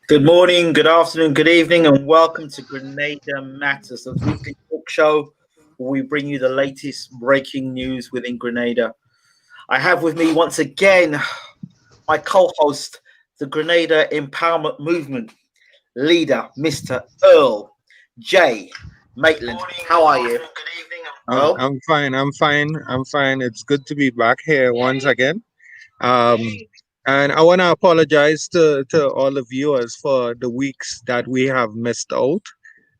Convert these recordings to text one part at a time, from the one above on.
Good morning, good afternoon, good evening, and welcome to Grenada Matters, the weekly talk show where we bring you the latest breaking news within Grenada. I have with me once again my co-host, the Grenada Empowerment Movement leader, Mr. Earl J. Maitland. How are you? Earl? I'm fine. I'm fine. I'm fine. It's good to be back here once again. Um, and I want to apologize to all the viewers for the weeks that we have missed out.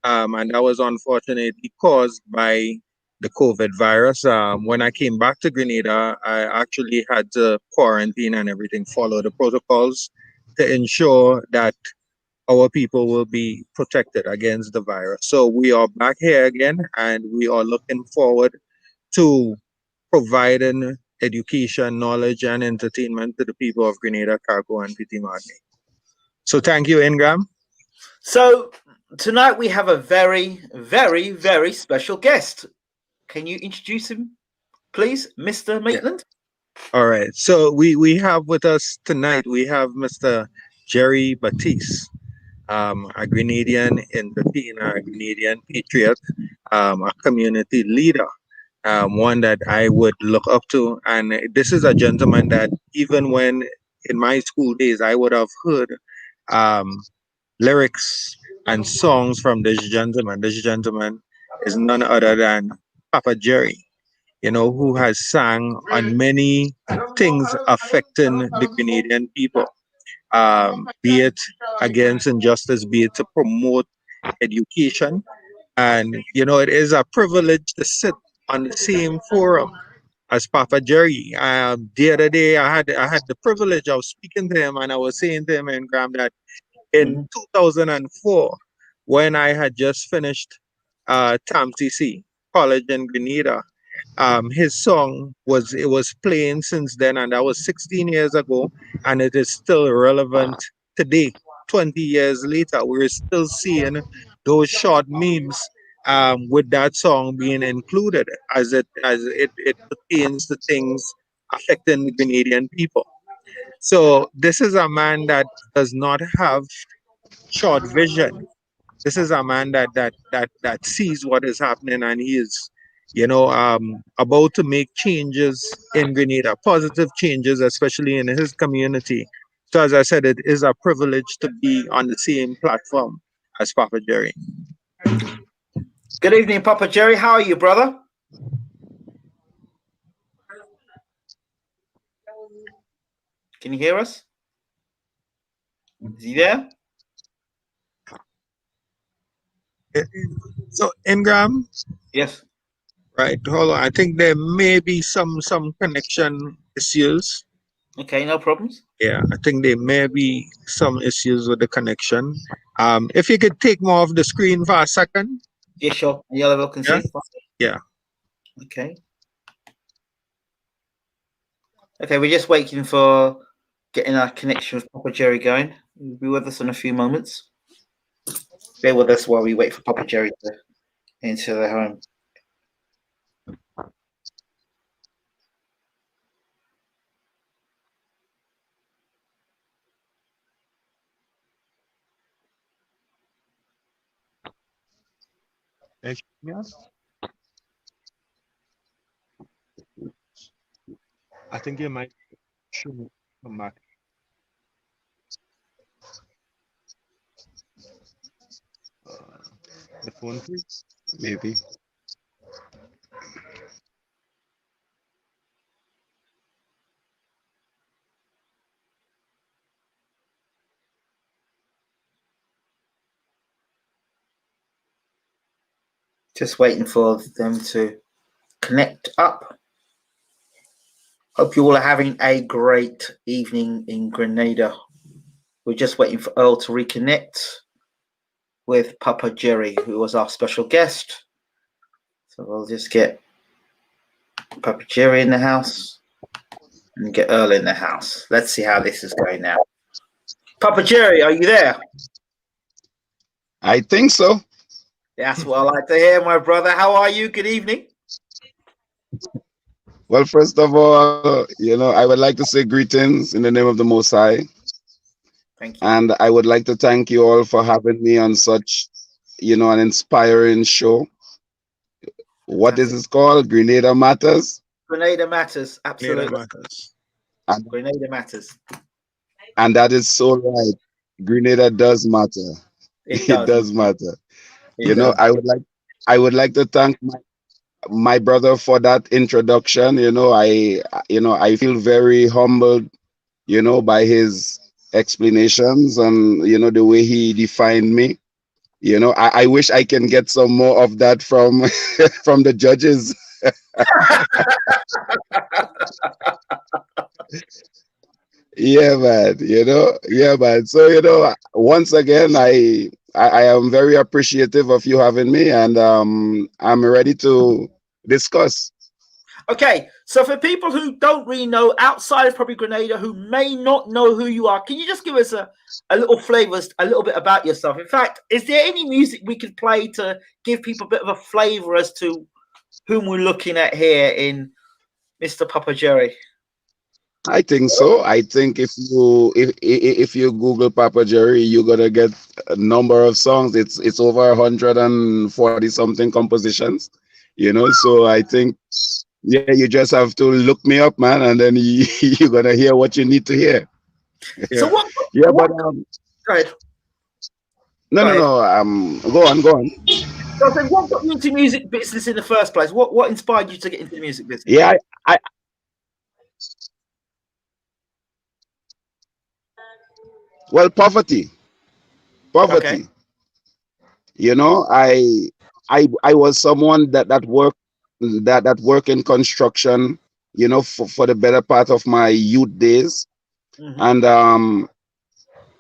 And that was unfortunately caused by the COVID virus. When I came back to Grenada, I actually had to quarantine and everything, follow the protocols to ensure that our people will be protected against the virus. So we are back here again, and we are looking forward to providing education, knowledge, and entertainment to the people of Grenada, Cargo, and Petit Martinique. So thank you, Ingram. So tonight we have a very, very, very special guest. Can you introduce him, please, Mr. Yeah. Maitland? All right. So we have with us tonight, we have Mr. Jerry Batiste, a Grenadian in a Grenadian patriot, a community leader, one that I would look up to. And this is a gentleman that even when in my school days, I would have heard um, lyrics and songs from this gentleman. This gentleman is none other than Papa Jerry, who has sang on many things affecting the Canadian people, be it against injustice, be it to promote education. And, it is a privilege to sit on the same forum as Papa Jerry. The other day, I had the privilege of speaking to him, and I was saying to him and Graham that in 2004, when I had just finished TAMCC College in Grenada, his song was playing since then, and that was 16 years ago, and it is still relevant today. 20 years later, we're still seeing those short memes with that song being included as it pertains to things affecting the Canadian people. So this is a man that does not have short vision. This is a man that sees what is happening, and he is, about to make changes in Grenada, positive changes, especially in his community. So as I said, it is a privilege to be on the same platform as Papa Jerry. Good evening, Papa Jerry. How are you, brother? Can you hear us? Is he there? So Ingram, Yes. right? Hold on. I think there may be some connection issues. Okay, no problems. Yeah, I think there may be some issues with the connection. If you could take more of the screen for a second. Yeah, sure. Yellow can Yeah. see. Yeah. Okay. Okay, we're just waiting for getting our connection with Papa Jerry going. He'll be with us in a few moments. Bear with us while we wait for Papa Jerry to enter the home. Yes. I think you might should come back. The phone, please. Maybe. Just waiting for them to connect up. Hope you all are having a great evening in Grenada. We're just waiting for Earl to reconnect with Papa Jerry, who was our special guest. So we'll just get Papa Jerry in the house and get Earl in the house. Let's see how this is going now. Papa Jerry, are you there? I think so. That's what I like to hear, my brother. How are you? Good evening. Well, first of all, I would like to say greetings in the name of the Most High. Thank you. And I would like to thank you all for having me on such, an inspiring show. What is Fantastic. it called? Grenada Matters. Grenada matters. Grenada Absolutely. matters. And, Grenada matters. and that is so right. Grenada does matter. It It does. does matter. It does. I would like to thank my brother for that introduction. I feel very humbled, by his explanations and the way he defined me. I wish I can get some more of that from from the judges. Yeah, man. Yeah, man. So once again, I am very appreciative of you having me, and I'm ready to discuss. Okay, so for people who don't really know, outside of probably Grenada, who may not know who you are, can you just give us a little flavour, a little bit about yourself? In fact, is there any music we could play to give people a bit of a flavour as to whom we're looking at here in Mr. Papa Jerry? I think so. I think if you Google Papa Jerry, you're gonna get a number of songs. It's over 140 something compositions. So I think, yeah, you just have to look me up, man, and then you're gonna hear what you need to hear. So Yeah. Yeah, what but go ahead. no, Go no, ahead. no. Go on, go on. So then what got you into music business in the first place? What inspired you to get into the music business? Yeah, well, poverty. Okay. Poverty. I was someone that worked that work in construction, for the better part of my youth days. Mm-hmm. And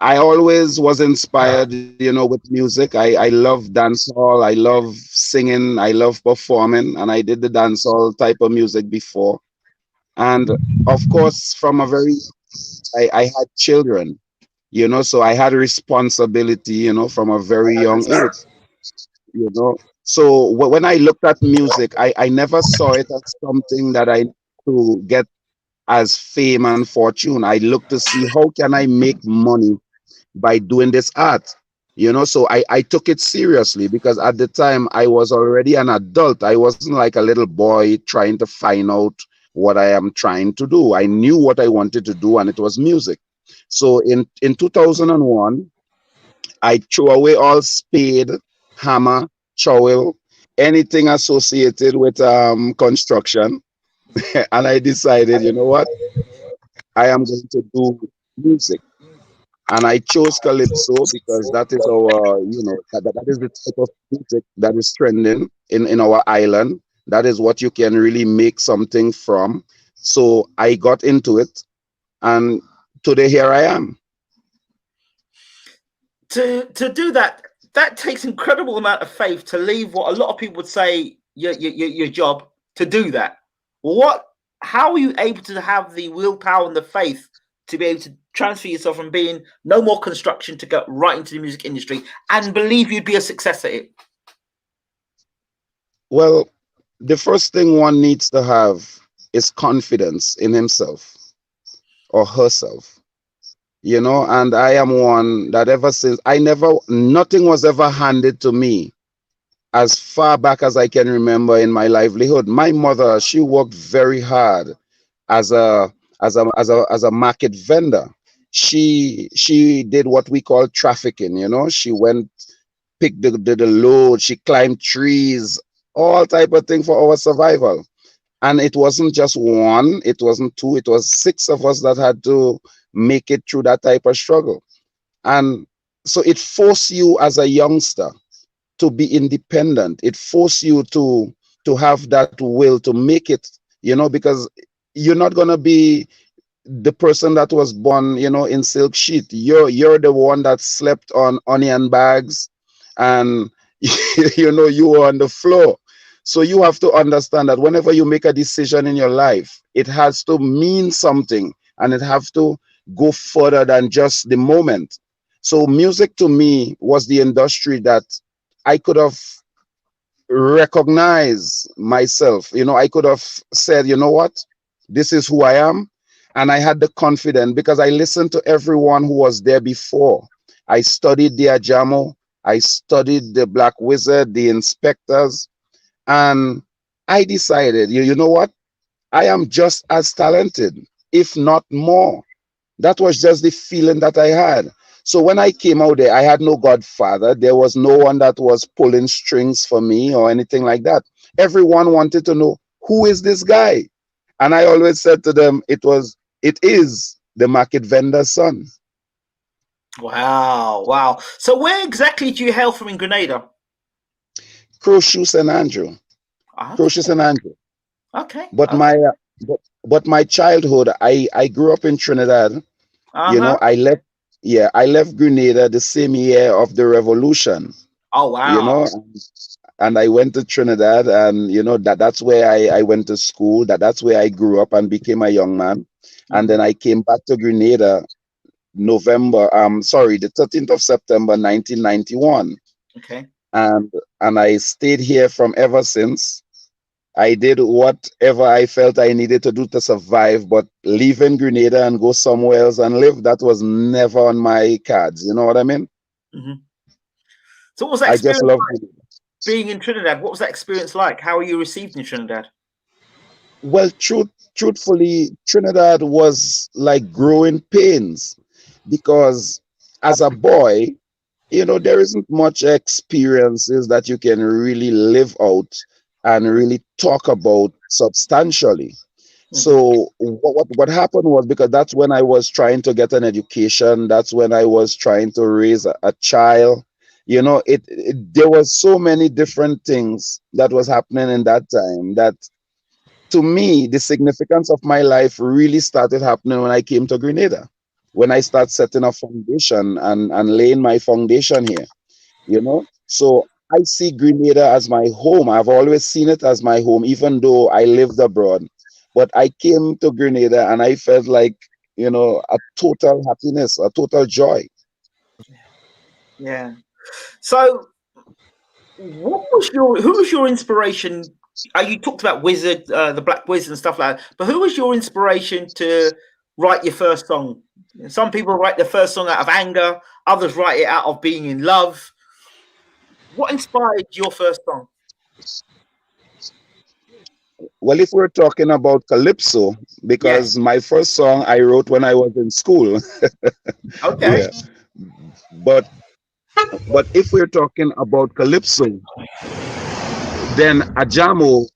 I always was inspired, with music. I love dancehall, I love singing, I love performing, and I did the dancehall type of music before. And of course, from a very I had children, so I had a responsibility, from a very young age. So when I looked at music, I never saw it as something that I to get as fame and fortune. I looked to see how can I make money by doing this art. So I took it seriously because at the time I was already an adult. I wasn't like a little boy trying to find out what I am trying to do. I knew what I wanted to do, and it was music. So in 2001, I threw away all spade, hammer, trowel, anything associated with construction, and I decided, you know what, I am going to do music. And I chose calypso because that is our, that is the type of music that is trending in our island. That is what you can really make something from. So I got into it, and today here I am. To do that, that takes incredible amount of faith to leave what a lot of people would say your job to do that. How are you able to have the willpower and the faith to be able to transfer yourself from being no more construction to go right into the music industry and believe you'd be a success at it? Well, the first thing one needs to have is confidence in himself or herself, and I am one that ever since nothing was ever handed to me as far back as I can remember in my livelihood. My mother, she worked very hard as a market vendor. She did what we call trafficking. She went, picked the load, she climbed trees, all type of thing for our survival. And it wasn't just one, it wasn't two, it was six of us that had to make it through that type of struggle. And so it forced you as a youngster to be independent. It forced you to have that will to make it, because you're not gonna be the person that was born, in silk sheet. You're the one that slept on onion bags, and you were on the floor. So you have to understand that whenever you make a decision in your life, it has to mean something, and it have to go further than just the moment. So music to me was the industry that I could have recognized myself. I could have said, you know what, this is who I am, And I had the confidence because I listened to everyone who was there before. I studied the Ajamo, I studied the Black Wizard, the inspectors, and I decided, you know what? I am just as talented, if not more. That was just the feeling that I had. So when I came out there, I had no godfather. There was no one that was pulling strings for me or anything like that. Everyone wanted to know, who is this guy? And I always said to them, it is the market vendor's son. Wow, wow. So where exactly do you hail from in Grenada? Crochu St. Andrew. Ah, Crochu St. Andrew. okay. But Okay. but my childhood, I grew up in Trinidad. You know, I left Grenada the same year of the revolution. Oh, You wow. know, and I went to Trinidad, and you know that's where I went to school. That's where I grew up and became a young man. And then I came back to Grenada the 13th of September 1991. Okay. And I stayed here from ever since. I did whatever I felt I needed to do to survive, but leaving Grenada and go somewhere else and live, that was never on my cards. You know what I mean? Mm-hmm. So what was that I just experience love like being in Trinidad? What was that experience like? How were you received in Trinidad? Well, truthfully, Trinidad was like growing pains because as a boy, you know, there isn't much experiences that you can really live out and really talk about substantially. So what happened was, because that's when I was trying to get an education, that's when I was trying to raise a child. You know, there was so many different things that was happening in that time that, to me, the significance of my life really started happening when I came to Grenada, when I started setting a foundation and laying my foundation here, you know. So I see Grenada as my home. I've always seen it as my home, even though I lived abroad. But I came to Grenada and I felt like, you know, a total happiness, a total joy. Yeah. So who was your inspiration? You talked about Wizard, the Black Wizard and stuff like that, but who was your inspiration to write your first song? Some people write their first song out of anger, others write it out of being in love. What inspired your first song? Well, if we're talking about Calypso, Yes. because my first song I wrote when I was in school. Okay. Yeah. But if we're talking about Calypso, then Ajamo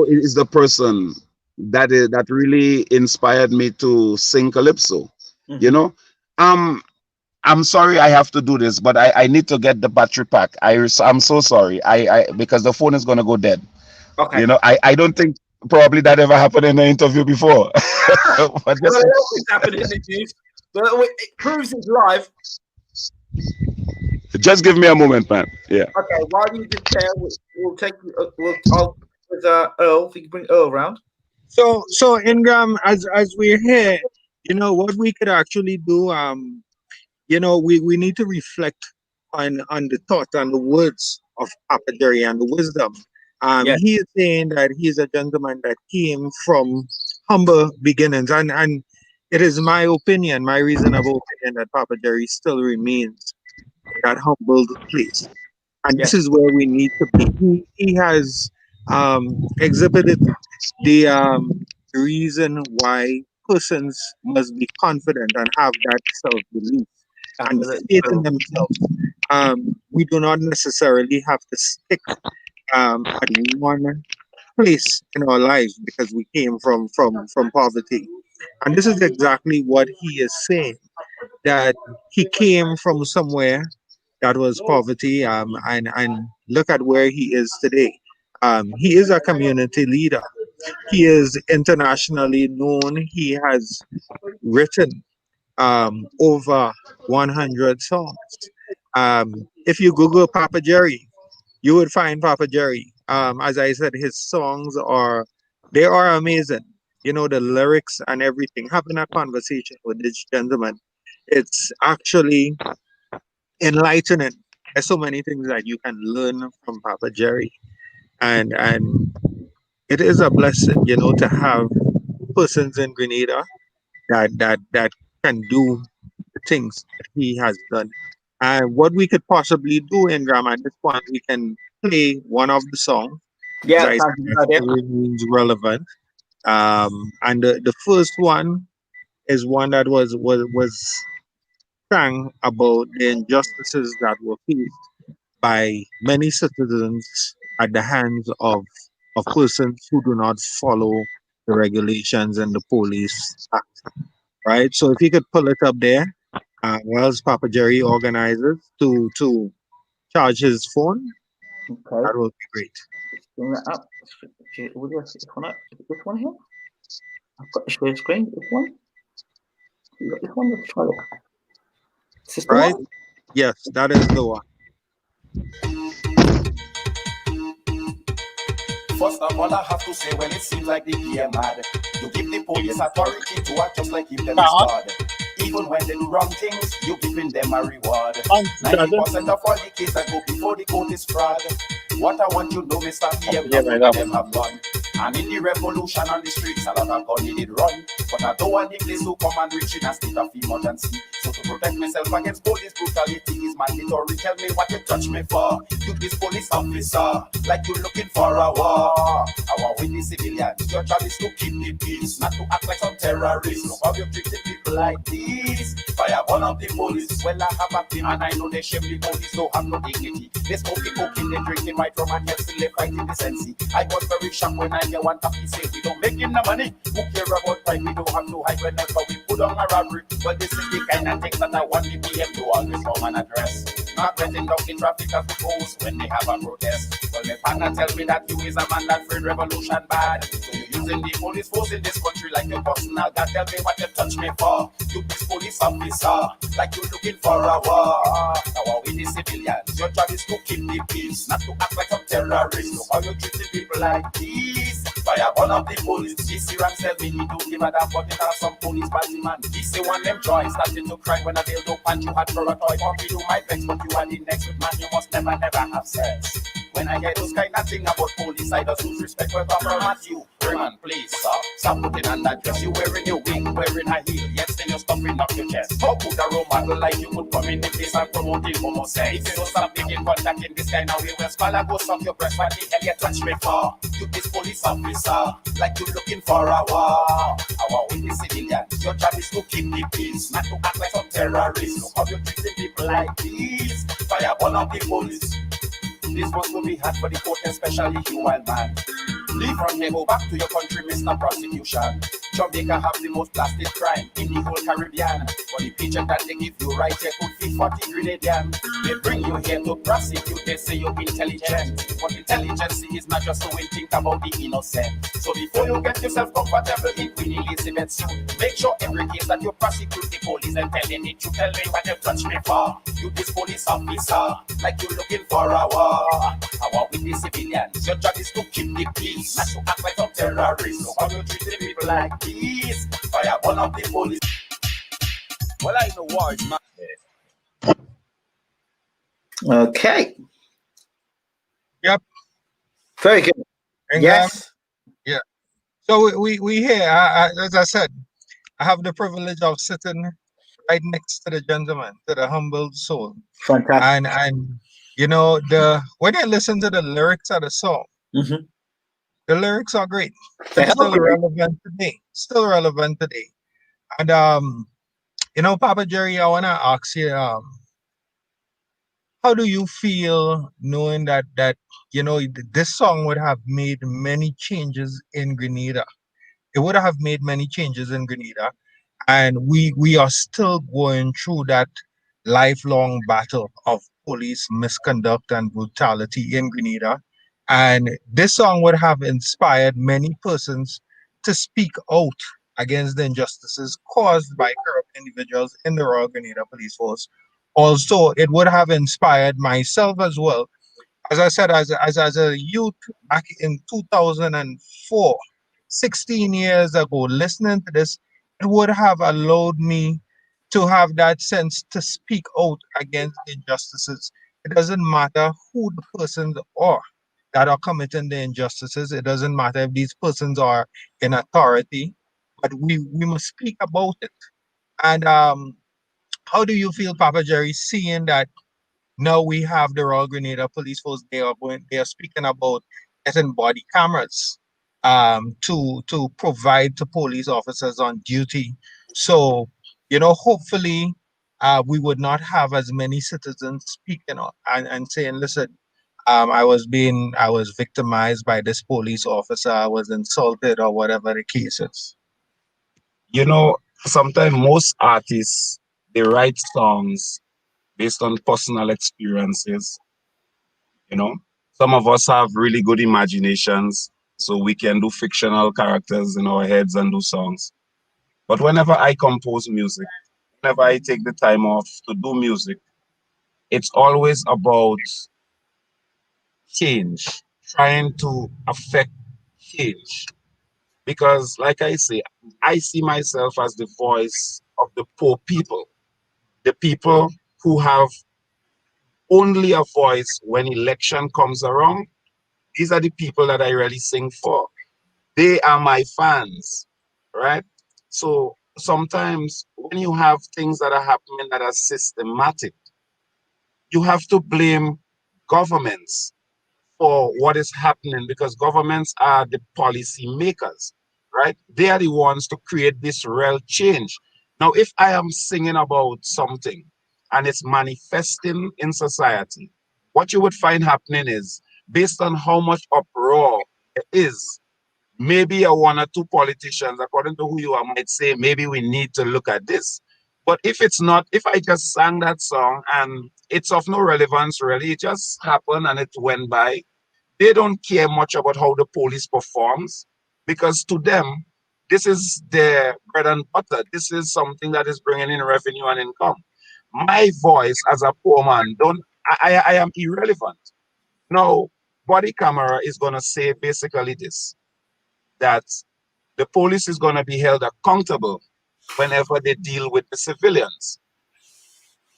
is the person that really inspired me to sing Calypso. You know, um, I'm sorry I have to do this, but I need to get the battery pack. I'm so sorry. I because the phone is gonna go dead. Okay. You know, I don't think probably that ever happened in an interview before. But Well, it always happened in the news, but it proves it's live. just give me a moment, man. Yeah. Okay, while you just there, we'll take I'll with Earl. If you can bring Earl around. So Ingram, as we're here, you know what we could actually do. You know, we need to reflect on the thought and the words of Papa Jerry and the wisdom. Yeah. He is saying that he is a gentleman that came from humble beginnings, and it is my opinion, my reasonable opinion, that Papa Jerry still remains in that humbled place, and Yeah. this is where we need to be. He has exhibited the reason why persons must be confident and have that self belief and Absolutely. faith in themselves. We do not necessarily have to stick at one place in our lives because we came from poverty. And this is exactly what he is saying, that he came from somewhere that was poverty, and look at where he is today. He is a community leader. He is internationally known. He has written over 100 songs. If you Google Papa Jerry, you would find Papa Jerry. As I said, his songs are amazing. You know, the lyrics and everything. Having a conversation with this gentleman, it's actually enlightening. There's so many things that you can learn from Papa Jerry, and it is a blessing, you know, to have persons in Grenada that can do the things that he has done. And what we could possibly do, Ingram, at this point, we can play one of the songs, as Yeah, I sounds said, like a that good idea. still remains relevant. And the first one is one that was sang about the injustices that were faced by many citizens at the hands of persons who do not follow the regulations and the police act. Right. So if you could pull it up there, whilst Papa Jerry organizes to charge his phone, Okay, that will be great. let's bring that up. Would you this one up? This one here? I've got the share screen. This one? You got this one? Let's try it. Is this the Right? one? Yes, that is the one. First of all, I have to say, well, it seems like the PM mad. You give the police authority to act just like if them is God. Even when they do wrong things, you giving them a reward. 90% of all the cases that go before the court is fraud. What I want you to know, Mr. PM, not all of them have done. And in the revolution on the streets, a lot of gun did run. But I don't want the place to come and reach in a state of emergency. So to protect myself against police brutality is mandatory. Tell me what you touch me for. You this police officer, like you looking for a war. I want with the civilians. Your job is to keep the peace, not to act like some terrorists. Look how you treat the people like this. Fire burn up the police. Well, I have a team and I know they shame the police. Don't have no dignity. They smoking, cooking, they drinking right from and yet still they fighting decency. I was very shocked when I hear one talkie say we don't make him the money. Who care about crime? We don't have to hide whenever we put on a robbery. But this is the kind of things that I want the PM to always come and address. Not letting down the traffic as we post when they have a protest. Well, my partner tell me that you is a man that afraid revolution bad. So you using the police force in this country like your personal God. Tell me what you touch me for. You this police officer, like you looking for a war. Now we the civilians, your job is to keep the peace, not to act like some terrorists. Look how you treat the people like this. Fire burn up the police. DC Ram tell me he don't give a damn, but there are some police bad man. DC want them joy, starting to cry when I build up and you had for a toy. Want me do my best, but you are the next with man. You must never have sex. When I hear those kind of thing about police, I just lose respect where I'm from at you. Raymond, please, stop putting on that dress. You wearing your wing, wearing a heel, yet still you're stuffing up your chest. How could a role model like you could come in the place and promoting homo sex? If you don't stop making contact in this kind of way, well, scholar goes off your breast. What the hell you touch me for? You this police officer, like you looking for a war. I want with the civilians, your job is to keep the peace, not to act like some terrorists. Look how you treat the people like this. Fire burn up the police. This was to be hard for the court, especially you, wild man. Leave from here, go back to your country, Mr. Prosecution. Jamaica have the most blasted crime in the whole Caribbean. For the paycheck that they give you right here could feed 40 Grenadian. They bring you here to prosecute, they say you're intelligent. But intelligence is not just so we think about the innocent. So before you get yourself comfortable in Queen Elizabeth's suit, make sure every case that you prosecute the police and telling it, you tell me what you touch me for. You this police officer, like you looking for a war. I want with the civilians, your job is to keep the peace, not to act like some terrorists. So how you treat the people like this? Fire burn up the police. Well, I know words, man. Okay. Yep. Very good. And, Yes. yeah. So we here, as I said, I have the privilege of sitting right next to the gentleman, to the humble soul. Fantastic. And you know, when you listen to the lyrics of the song, Mm-hmm. the lyrics are great. They It's are still great. relevant today. Still relevant today. And you know, Papa Jerry, I wanna ask you, how do you feel knowing that you know this song would have made many changes in Grenada? It would have made many changes in Grenada, and we are still going through that lifelong battle of police misconduct and brutality in Grenada. And this song would have inspired many persons to speak out against the injustices caused by corrupt individuals in the Royal Grenada Police Force. Also, it would have inspired myself as well. As I said, as a youth back in 2004, 16 years ago, listening to this, it would have allowed me to have that sense to speak out against injustices. It doesn't matter who the persons are that are committing the injustices. It doesn't matter if these persons are in authority. but we must speak about it. And how do you feel, Papa Jerry, seeing that now we have the Royal Grenada Police Force? They are speaking about getting body cameras to provide to police officers on duty. So, hopefully we would not have as many citizens speaking and saying, listen, I was victimized by this police officer, I was insulted, or whatever the case is. You know, sometimes most artists they write songs based on personal experiences. You know, some of us have really good imaginations, so we can do fictional characters in our heads and do songs. But whenever I compose music, whenever I take the time off to do music, it's always about change, trying to affect change. Because, like I say, I see myself as the voice of the poor people, the people who have only a voice when election comes around. These are the people that I really sing for. They are my fans, right? So sometimes when you have things that are happening that are systematic, you have to blame governments for what is happening because governments are the policy makers, right? They are the ones to create this real change. Now, if I am singing about something and it's manifesting in society, what you would find happening is based on how much uproar there is, maybe a one or two politicians, according to who you are, might say, maybe we need to look at this. But if it's not, if I just sang that song and it's of no relevance really, it just happened and it went by, they don't care much about how the police performs because to them, this is their bread and butter. This is something that is bringing in revenue and income. My voice as a poor man, don't I am irrelevant. Now, body camera is going to say basically this, that the police is going to be held accountable whenever they deal with the civilians.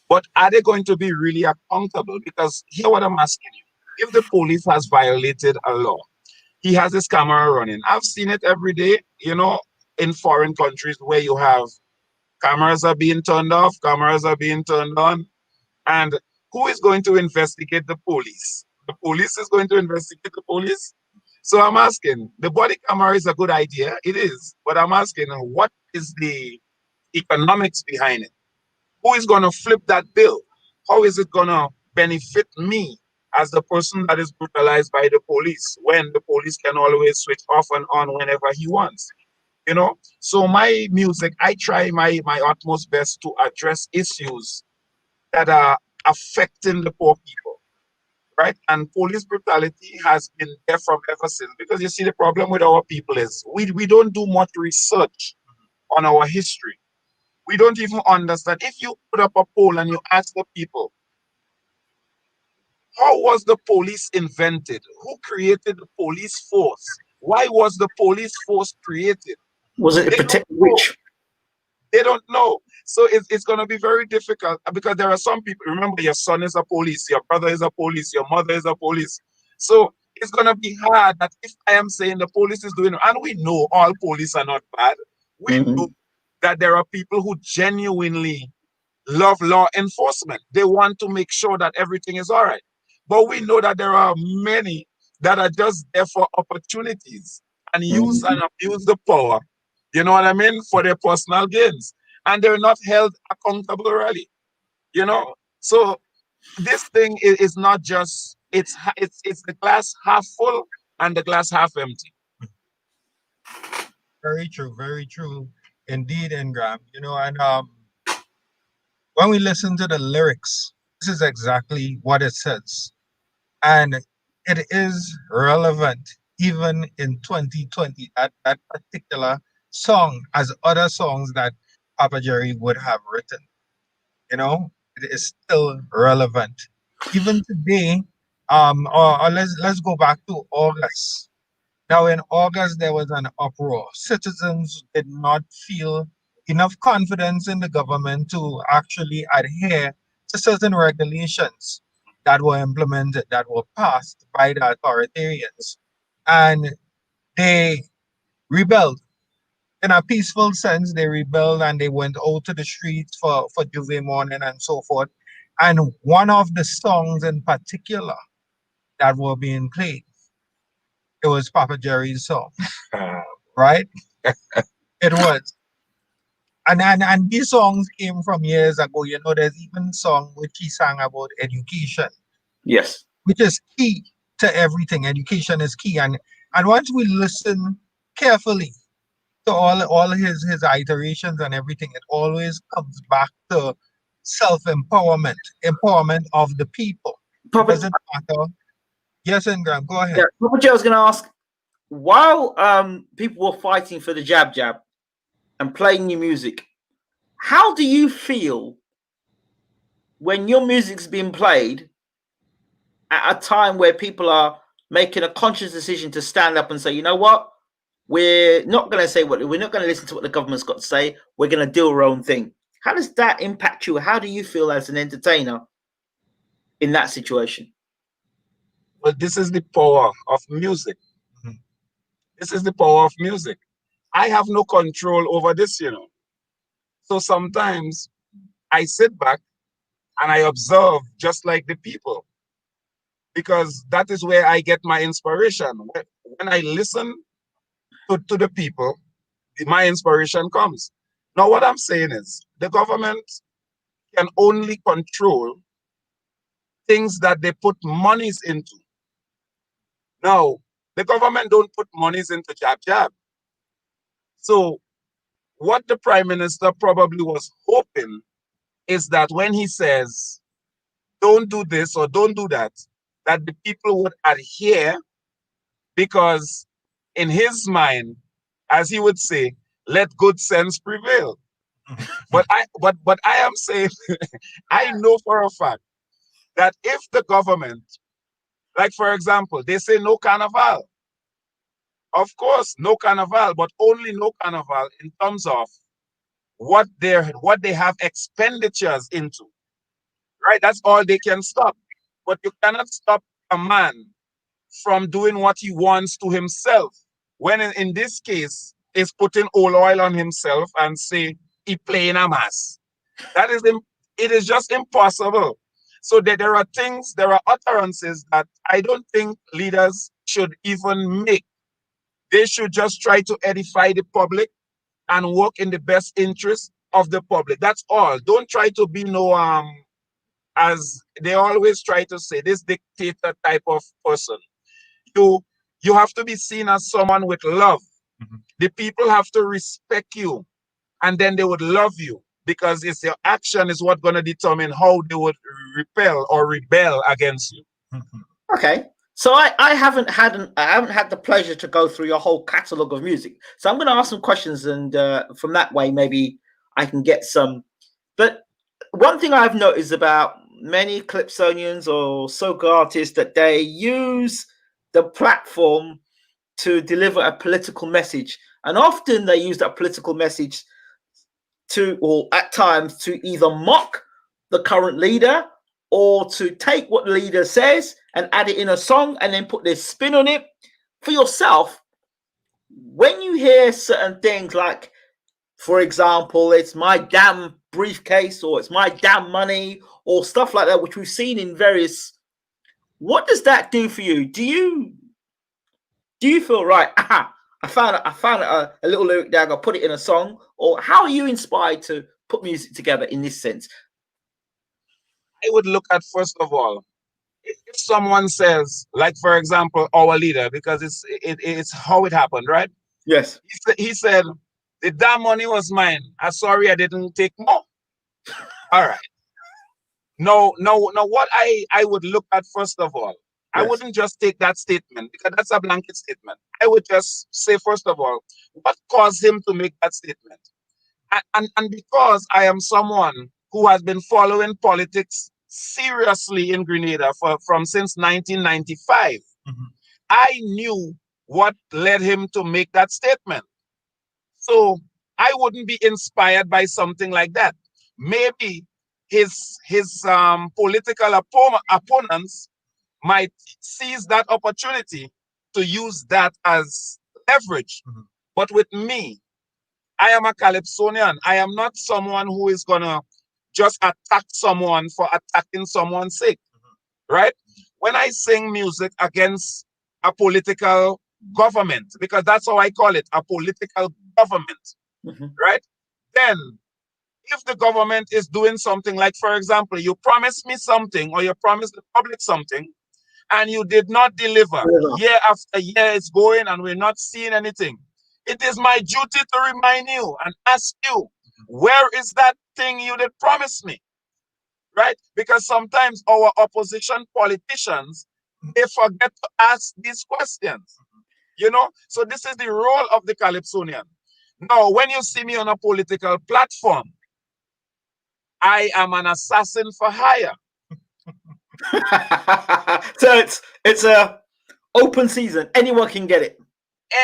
But are they going to be really accountable? Because here what I'm asking you, if the police has violated a law, he has his camera running. I've seen it every day, in foreign countries where you have cameras are being turned off, cameras are being turned on. And who is going to investigate the police? The police is going to investigate the police. So I'm asking, the body camera is a good idea. It is. But I'm asking, what is the economics behind it? Who is going to flip that bill? How is it going to benefit me as the person that is brutalized by the police when the police can always switch off and on whenever he wants? So my music, I try my utmost best to address issues that are affecting the poor people, right? And police brutality has been there from ever since. Because you see, the problem with our people is we don't do much research on our history. We don't even understand. If you put up a poll and you ask the people, how was the police invented? Who created the police force? Why was the police force created? Was it to They don't protect the know. rich? They don't know. So it's going to be very difficult because there are some people, remember, your son is a police, your brother is a police, your mother is a police. So it's going to be hard that if I am saying the police is doing, and we know all police are not bad, we know Mhm. that there are people who genuinely love law enforcement. They want to make sure that everything is all right. But we know that there are many that are just there for opportunities and use and Mhm. abuse the power, you know what I mean, for their personal gains. And they're not held accountable really, you know. So this thing is not just it's the glass half full and the glass half empty. Very true indeed, Ingram. And when we listen to the lyrics, this is exactly what it says. And it is relevant even in 2020, that particular song, as other songs that Papa Jerry would have written. It is still relevant. Even today, or let's go back to August. Now, in August, there was an uproar. Citizens did not feel enough confidence in the government to actually adhere to certain regulations that were implemented, that were passed by the authoritarians. And they rebelled. in a peaceful sense, they rebelled and they went out to the streets for Juve morning and so forth. And one of the songs in particular that were being played, it was Papa Jerry's song, right? It was. And these songs came from years ago. You know, there's even a song which he sang about education, Yes. which is key to everything. Education is key. And once we listen carefully to all his iterations and everything, it always comes back to self-empowerment, empowerment of the people. It Papa, doesn't matter. Yes, Ingram, go ahead. yeah, Papa Joe was going to ask, while people were fighting for the jab jab and playing your music, how do you feel when your music's being played at a time where people are making a conscious decision to stand up and say, you know what, we're not going to listen to what the government's got to say. We're going to do our own thing. How does that impact you? How do you feel as an entertainer in that situation? But this is the power of music. Mhm. This is the power of music. I have no control over this, you know. So sometimes I sit back and I observe just like the people, because that is where I get my inspiration. When I listen to the people, my inspiration comes. Now, what I'm saying is the government can only control things that they put monies into. Now, the government don't put monies into jab jab. So what the prime minister probably was hoping is that when he says, don't do this or don't do that, that the people would adhere, because in his mind, as he would say, let good sense prevail. But I am saying, I know for a fact that if the government, like for example, they say no carnival, of course, no carnival, but only no carnival in terms of what they have expenditures into, right? That's all they can stop. But you cannot stop a man from doing what he wants to himself. When in this case, is putting oil on himself and say he playing a mass. That is it is just impossible. So that there are things, there are utterances that I don't think leaders should even make. They should just try to edify the public and work in the best interest of the public. That's all. Don't try to be no as they always try to say, this dictator type of person. You have to be seen as someone with love. Mhm. The people have to respect you, and then they would love you, because it's your action is what going to determine how they would repel or rebel against you. Mhm. Okay. So I haven't had the pleasure to go through your whole catalogue of music. So I'm going to ask some questions, and from that way, maybe I can get some. But one thing I've noticed about many Calypsonians or soca artists, that they use the platform to deliver a political message, and often they use that political message to, or at times, to either mock the current leader or to take what the leader says and add it in a song and then put their spin on it. For yourself, when you hear certain things like, for example, it's my damn briefcase or it's my damn money or stuff like that, which we've seen in various, what does that do for you? Do you feel right? Aha, I found a little lyric there. I got to put it in a song. Or how are you inspired to put music together in this sense? I would look at, first of all, if someone says, like for example, our leader, because it's how it happened, right? Yes. He said, the damn money was mine. I'm sorry I didn't take more. All right. No, what I would look at, first of all, I Yes. wouldn't just take that statement because that's a blanket statement. I would just say, first of all, what caused him to make that statement? And because I am someone who has been following politics seriously in Grenada from since 1995, Mhm. I knew what led him to make that statement. So I wouldn't be inspired by something like that. Maybe his political opponents might seize that opportunity to use that as leverage. Mhm. But with me, I am a Calypsonian. I am not someone who is gonna just attack someone for attacking someone's sake, right? When I sing music against a political government, because that's how I call it, a political government, right? Then if the government is doing something like, for example, you promised me something or you promised the public something and you did not deliver, year after year it's going and we're not seeing anything. It is my duty to remind you and ask you, where is that thing you did promise me? Right? Because sometimes our opposition politicians, they forget to ask these questions. You know, so this is the role of the Calypsonian. Now, when you see me on a political platform, I am an assassin for hire. So it's a open season. Anyone can get it.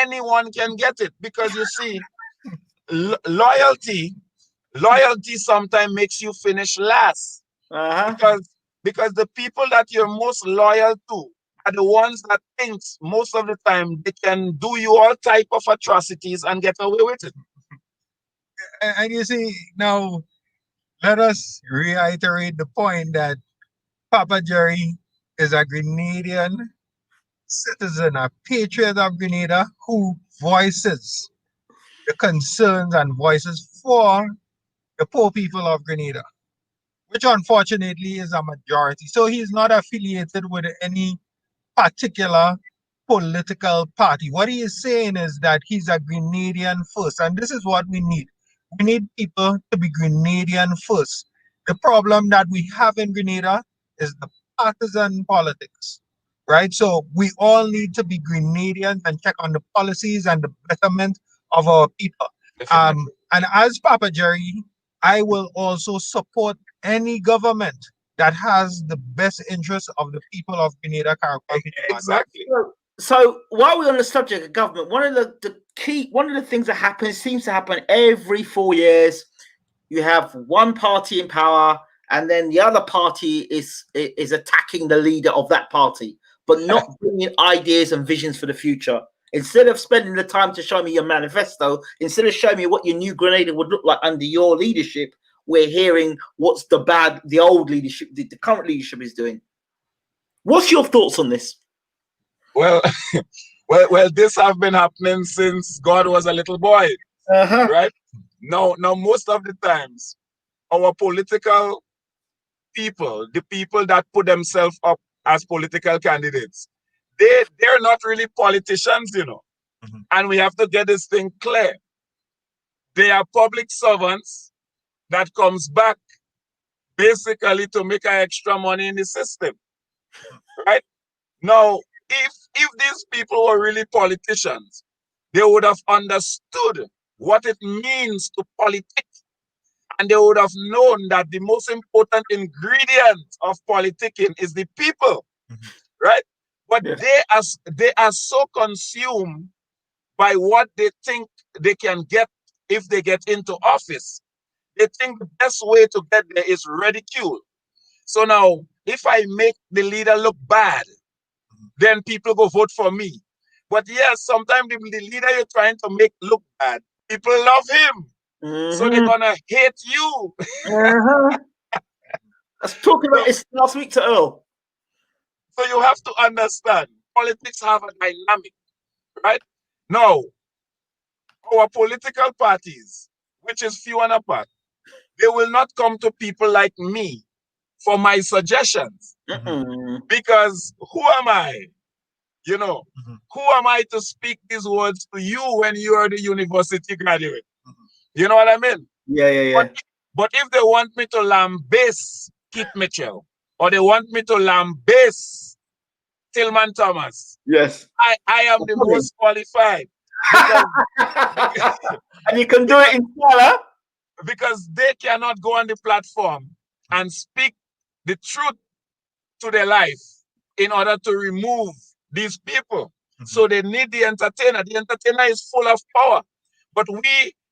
Anyone can get it because you see, loyalty sometimes makes you finish last. Because the people that you're most loyal to are the ones that think most of the time they can do you all type of atrocities and get away with it. And you see, now let us reiterate the point that Papa Jerry is a Grenadian citizen, a patriot of Grenada who voices the concerns and voices for the poor people of Grenada, which unfortunately is a majority. So he's not affiliated with any particular political party. What he is saying is that he's a Grenadian first, and this is what we need. We need people to be Grenadian first. The problem that we have in Grenada is the partisan politics, right? So we all need to be Grenadians and check on the policies and the betterment of our people. And as Papa Jerry, I will also support any government that has the best interest of the people of Grenada. Exactly. So while we're on the subject of government, one of the things that seems to happen every 4 years, you have one party in power, and then the other party is attacking the leader of that party, but not bringing ideas and visions for the future. Instead of spending the time to show me your manifesto, instead of showing me what your new Grenada would look like under your leadership, we're hearing what's the old leadership, the current leadership is doing. What's your thoughts on this? Well, well, this have been happening since God was a little boy, right? Now, most of the times, our political people, the people that put themselves up as political candidates, they're not really politicians, you know. And we have to get this thing clear. They are public servants that comes back basically to make extra money in the system, right? Now, if these people were really politicians, they would have understood what it means to politic, and they would have known that the most important ingredient of politicking is the people, right? But they are so consumed by what they think they can get if they get into office. They think the best way to get there is ridicule. So now, if I make the leader look bad, then people go vote for me. But yes, sometimes the leader you're trying to make look bad, people love him. So they're gonna hate you. I was talking about this last week to Earl. So you have to understand, politics have a dynamic, right? Now, our political parties, which is few and apart, they will not come to people like me for my suggestions. Because who am I? You know, who am I to speak these words to you when you are the university graduate? You know what I mean? Yeah. But if they want me to lambaste Keith Mitchell, or they want me to lambaste Tillman Thomas, yes, I am the most qualified. And you can do it in style, because they cannot go on the platform and speak the truth to their life in order to remove these people. So they need the entertainer. The entertainer is full of power. But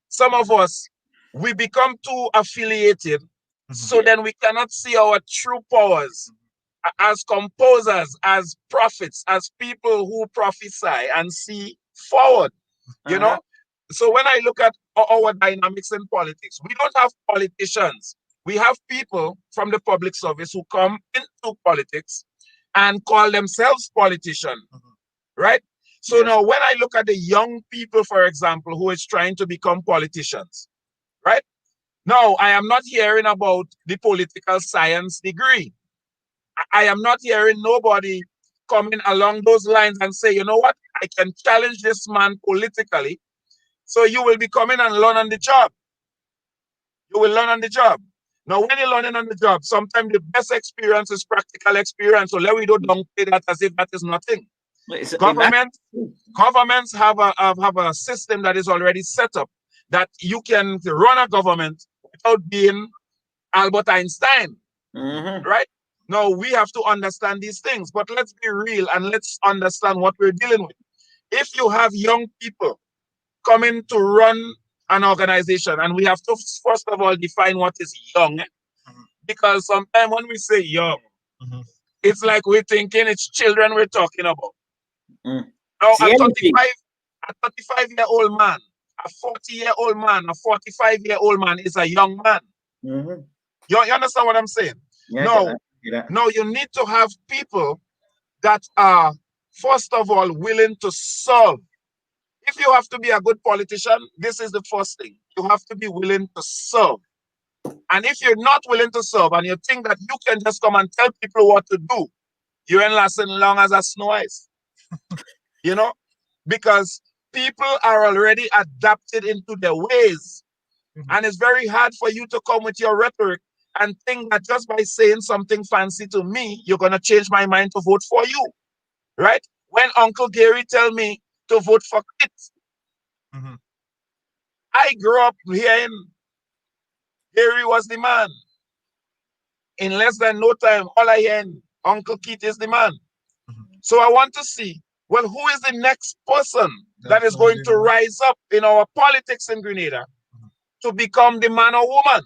some of us, we become too affiliated. So then we cannot see our true powers as composers, as prophets, as people who prophesy and see forward, you know? So when I look at our dynamics in politics, we don't have politicians. We have people from the public service who come into politics and call themselves politicians, right? So Yes. now when I look at the young people, for example, who is trying to become politicians, right? No, I am not hearing about the political science degree. I am not hearing nobody coming along those lines and say, you know what, I can challenge this man politically. So you will be coming and learn on the job. You will learn on the job. Now, when you're learning on the job, sometimes the best experience is practical experience. So let we don't downplay that as if that is nothing. Governments have a system that is already set up that you can run a government without being Albert Einstein, right? No, we have to understand these things, but let's be real and let's understand what we're dealing with. If you have young people coming to run an organization, and we have to first of all define what is young, because sometimes when we say young, it's like we're thinking it's children we're talking about. Now, a 35-year-old man, a 40-year-old man, a 45-year-old man is a young man. You understand what I'm saying? Yeah, no, you need to have people that are, first of all, willing to serve. If you have to be a good politician, this is the first thing. You have to be willing to serve. And if you're not willing to serve and you think that you can just come and tell people what to do, you ain't lasting long as a snow ice. You know? Because people are already adapted into their ways. And it's very hard for you to come with your rhetoric and think that just by saying something fancy to me, you're going to change my mind to vote for you. Right? When Uncle Gary tell me to vote for kids, I grew up hearing Gary was the man. In less than no time, all I hear, Uncle Keith is the man. So I want to see, well, who is the next person that is going to rise up in our politics in Grenada to become the man or woman?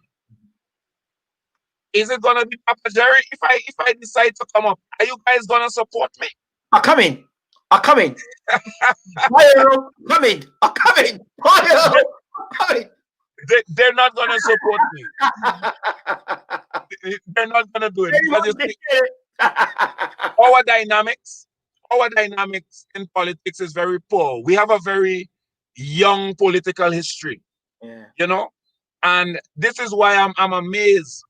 Is it going to be Papa Jerry? If I decide to come up, are you guys going to support me? I'm coming. Coming. They're not going to support me. They're not going to do it. Because you see, our dynamics in politics is very poor. We have a very young political history. Yeah. You know? And this is why I'm amazed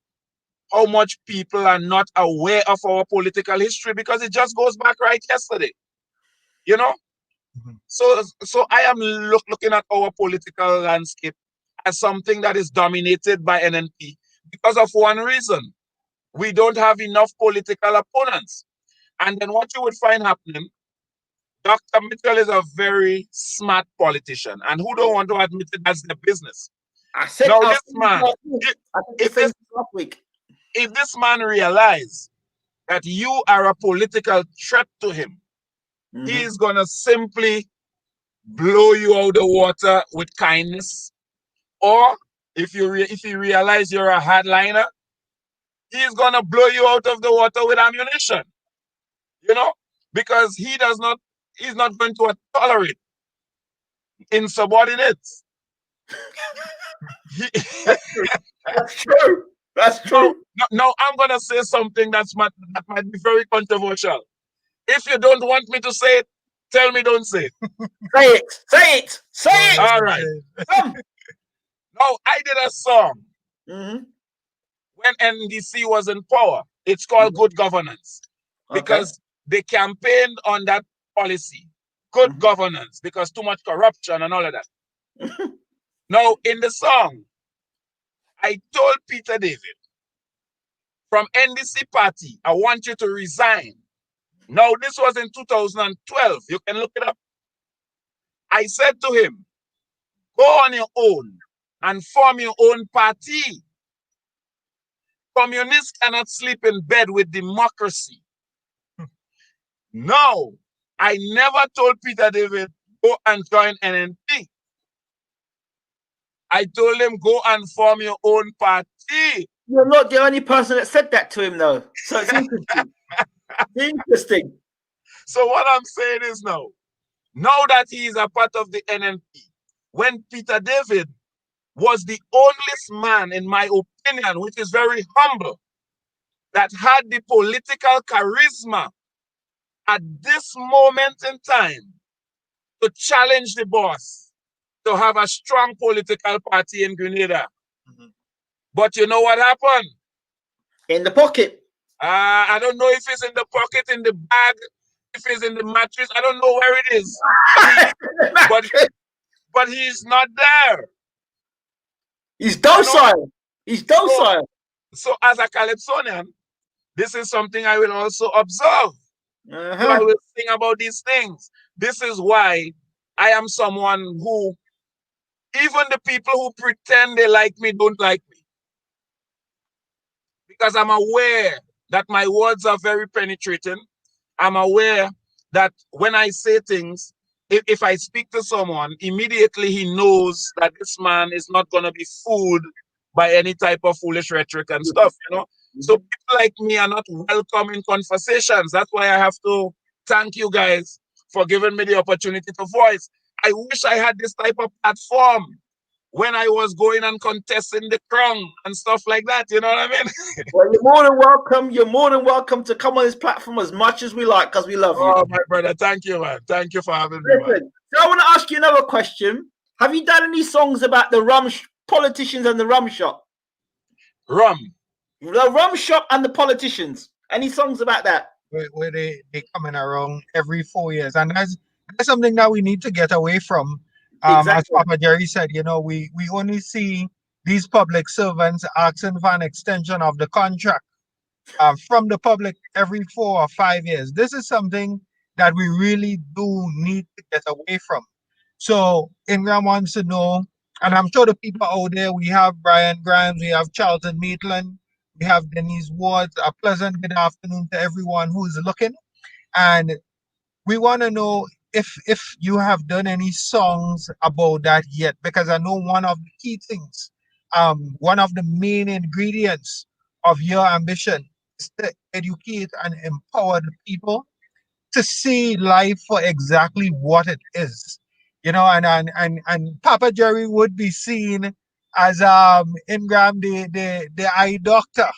how much people are not aware of our political history, because it just goes back right yesterday. You know? So I am looking at our political landscape as something that is dominated by NNP because of one reason. We don't have enough political opponents. And then what you would find happening, Dr. Mitchell is a very smart politician, and who don't want to admit it, that's their business. I said now this man, if this man realizes that you are a political threat to him, he is going to simply blow you out of the water with kindness. Or if he realize you're a hardliner, he's going to blow you out of the water with ammunition. You know, because he's not going to tolerate insubordinates. That's true. Now I'm going to say something that might be very controversial. If you don't want me to say it, tell me don't say it. Say it. All right. Now, I did a song when NDC was in power. It's called Good Governance. Because they campaigned on that policy, good governance, because too much corruption and all of that. Now, in the song, I told Peter David, from NDC party, I want you to resign. Now, this was in 2012. You can look it up. I said to him, go on your own and form your own party. Communists cannot sleep in bed with democracy. No, I never told Peter David, go and join NNP. I told him, go and form your own party. You're not the only person that said that to him, though. So it's interesting. Interesting. So what I'm saying is now that he is a part of the NNP, when Peter David was the only man, in my opinion, which is very humble, that had the political charisma at this moment in time to challenge the boss, to have a strong political party in Grenada. But you know what happened? In the pocket. I don't know if it's in the pocket, in the bag, if it's in the mattress. I don't know where it is. But he's not there. He's docile. He's docile. So as a Calypsonian, this is something I will also observe. So I will sing about these things. This is why I am someone who, even the people who pretend they like me don't like me. Because I'm aware that my words are very penetrating. I'm aware that when I say things, if I speak to someone, immediately he knows that this man is not going to be fooled by any type of foolish rhetoric and stuff, you know. So people like me are not welcome in conversations. That's why I have to thank you guys for giving me the opportunity to voice. I wish I had this type of platform when I was going and contesting the crown and stuff like that. You know what I mean? Well, you're more than welcome. You're more than welcome to come on this platform as much as we like, because we love you. Oh, my brother. Thank you, man. Thank you for having me, man. So I want to ask you another question. Have you done any songs about the politicians and the rum shop? Rum? The rum shop and the politicians. Any songs about that? Where they coming around every 4 years. And that's something that we need to get away from. Exactly. As Papa Jerry said, you know, we only see these public servants asking for an extension of the contract from the public every 4 or 5 years. This is something that we really do need to get away from. So Ingram wants to know, and I'm sure the people out there, we have Brian Grimes, we have Charlton Maitland, we have Denise Ward. A pleasant good afternoon to everyone who's looking. And we want to know if you have done any songs about that yet, because I know one of the key things, one of the main ingredients of your ambition is to educate and empower the people to see life for exactly what it is. You know, and Papa Jerry would be seen as Ingram the eye doctor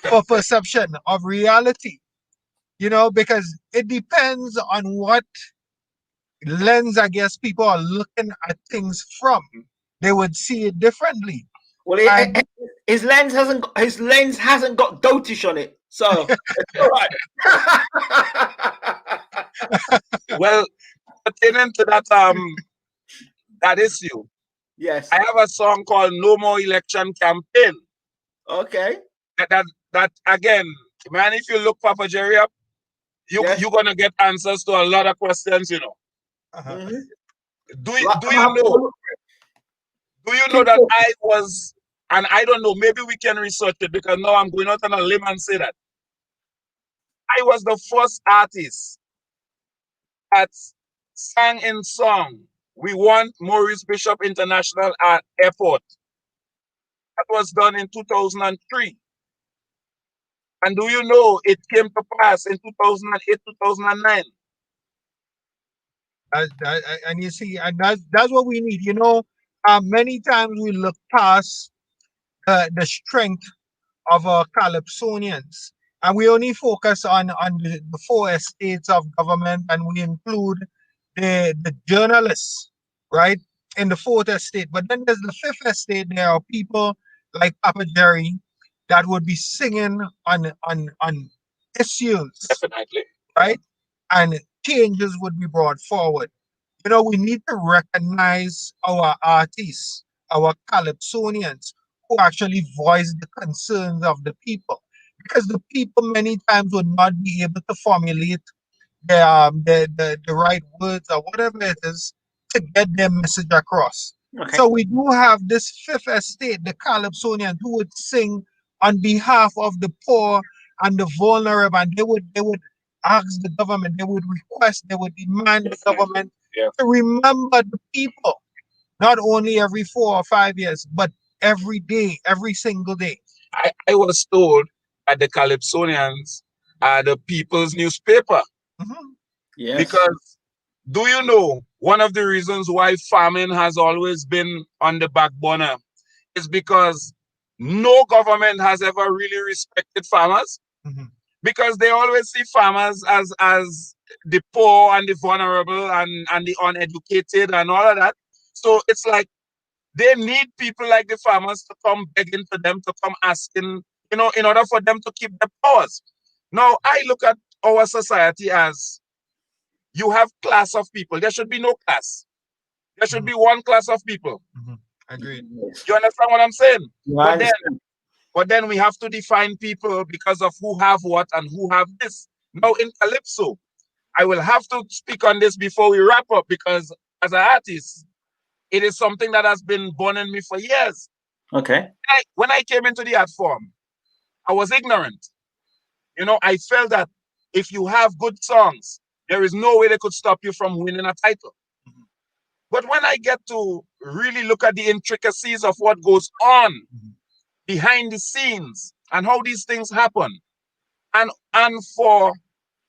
for perception of reality. You know, because it depends on what lens, I guess, people are looking at things from. They would see it differently. Well, his lens hasn't got dotish on it, so it's all right. Well, pertaining to that issue, yes, I have a song called "No More Election Campaign." Okay. That again, man. If you look Papa Jerry up, you're gonna get answers to a lot of questions, you know. Do you know that I was, and I don't know, maybe we can research it, because now I'm going out on a limb and say that I was the first artist that sang in song "We Want Maurice Bishop International Airport." That was done in 2003. And do you know it came to pass in 2008, 2009? And you see, and that's what we need. You know, many times we look past the strength of our Calypsonians, and we only focus on the 4 estates of government, and we include the journalists, right, in the 4th estate. But then there's the 5th estate. There are people like Papa Jerry that would be singing on issues, definitely, right, and changes would be brought forward. You know, we need to recognize our artists, our Calypsonians, who actually voice the concerns of the people, because the people many times would not be able to formulate the right words or whatever it is to get their message across. Okay. So we do have this 5th estate, the Calypsonians, who would sing on behalf of the poor and the vulnerable, and they would ask the government, they would request, they would demand the government to remember the people, not only every 4 or 5 years, but every day, every single day. I was told that the Calypsonians are the people's newspaper. Yes. Because do you know one of the reasons why farming has always been on the back burner is because no government has ever really respected farmers? Because they always see farmers as the poor and the vulnerable and the uneducated and all of that. So it's like they need people like the farmers to come begging for them, to come asking, in order for them to keep their powers. Now, I look at our society as you have class of people. There should be no class. There should be one class of people. Agreed. You understand what I'm saying? Yeah, But then we have to define people because of who have what and who have this. Now, in Calypso, I will have to speak on this before we wrap up, because as an artist, it is something that has been burning me for years. Okay. When I came into the art form, I was ignorant. I felt that if you have good songs, there is no way they could stop you from winning a title. But when I get to really look at the intricacies of what goes on behind the scenes and how these things happen, and for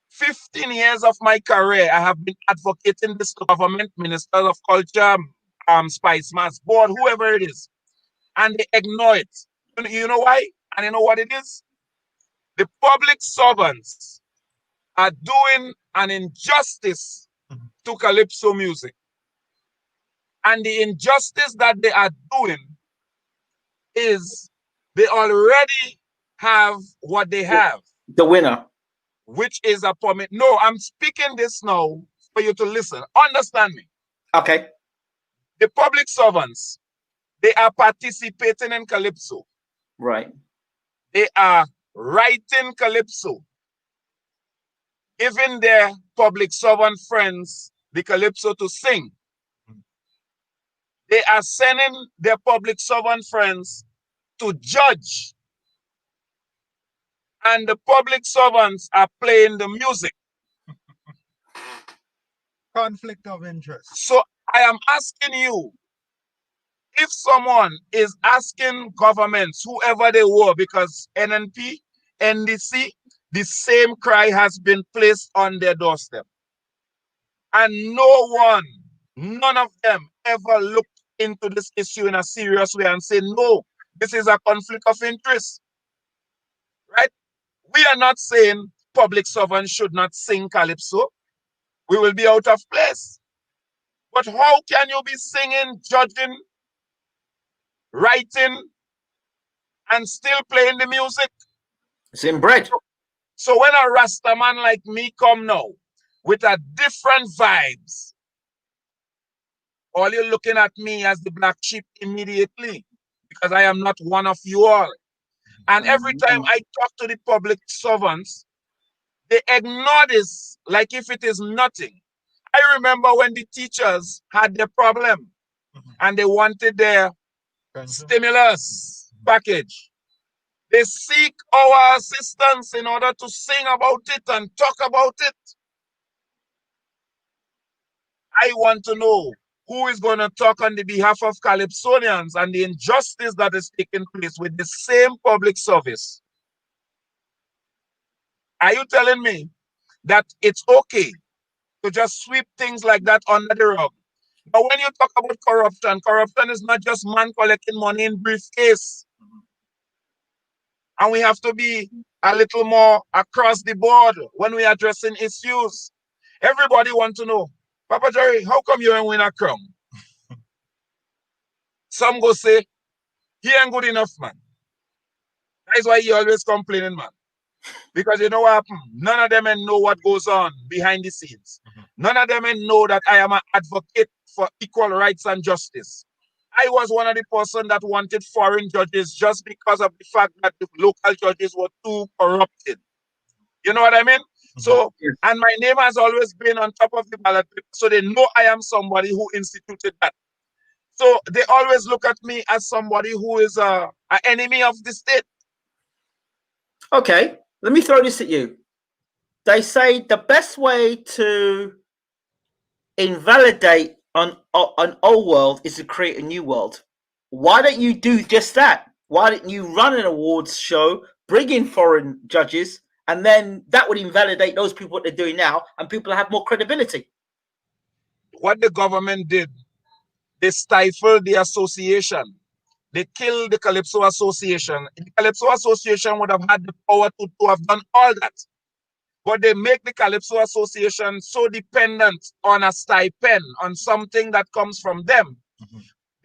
15 years of my career, I have been advocating this to government, ministers of culture, Spice Mass Board, whoever it is, and they ignore it. You know why? And you know what it is? The public servants are doing an injustice to Calypso music. And the injustice that they are doing is they already have what they have. The winner. Which is a permit. No, I'm speaking this now for you to listen. Understand me. Okay. The public servants, they are participating in Calypso. Right. They are writing Calypso, giving their public servant friends the Calypso to sing. They are sending their public servant friends to judge. And the public servants are playing the music. Conflict of interest. So I am asking you, if someone is asking governments, whoever they were, because NNP, NDC, the same cry has been placed on their doorstep. And none of them ever looked into this issue in a serious way and say, no, this is a conflict of interest. Right? We are not saying public servants should not sing Calypso. We will be out of place. But how can you be singing, judging, writing, and still playing the music? It's inbred. So when a Rasta man like me come now with a different vibes, all you're looking at me as the black sheep immediately, because I am not one of you all. And every time I talk to the public servants, they ignore this like if it is nothing. I remember when the teachers had their problem and they wanted their stimulus package. They seek our assistance in order to sing about it and talk about it. I want to know who is going to talk on the behalf of Calypsonians and the injustice that is taking place with the same public service. Are you telling me that it's okay to just sweep things like that under the rug? But when you talk about corruption, corruption is not just man collecting money in briefcase. And we have to be a little more across the board when we are addressing issues. Everybody wants to know, Papa Jerry, how come you ain't win a crown? Some go say, he ain't good enough, man. That's why he always complaining, man. Because you know what happened? None of them know what goes on behind the scenes. None of them know that I am an advocate for equal rights and justice. I was one of the person that wanted foreign judges just because of the fact that the local judges were too corrupted. You know what I mean? So, and my name has always been on top of the ballot paper, so they know I am somebody who instituted that. So they always look at me as somebody who is an enemy of the state. Okay, let me throw this at you. They say the best way to invalidate an old world is to create a new world. Why don't you do just that? Why don't you run an awards show, bring in foreign judges, and then that would invalidate those people what they're doing now, and people have more credibility? what the government did, they stifled the association. They killed the Calypso Association. The Calypso Association would have had the power to have done all that. But they make the Calypso Association so dependent on a stipend, on something that comes from them.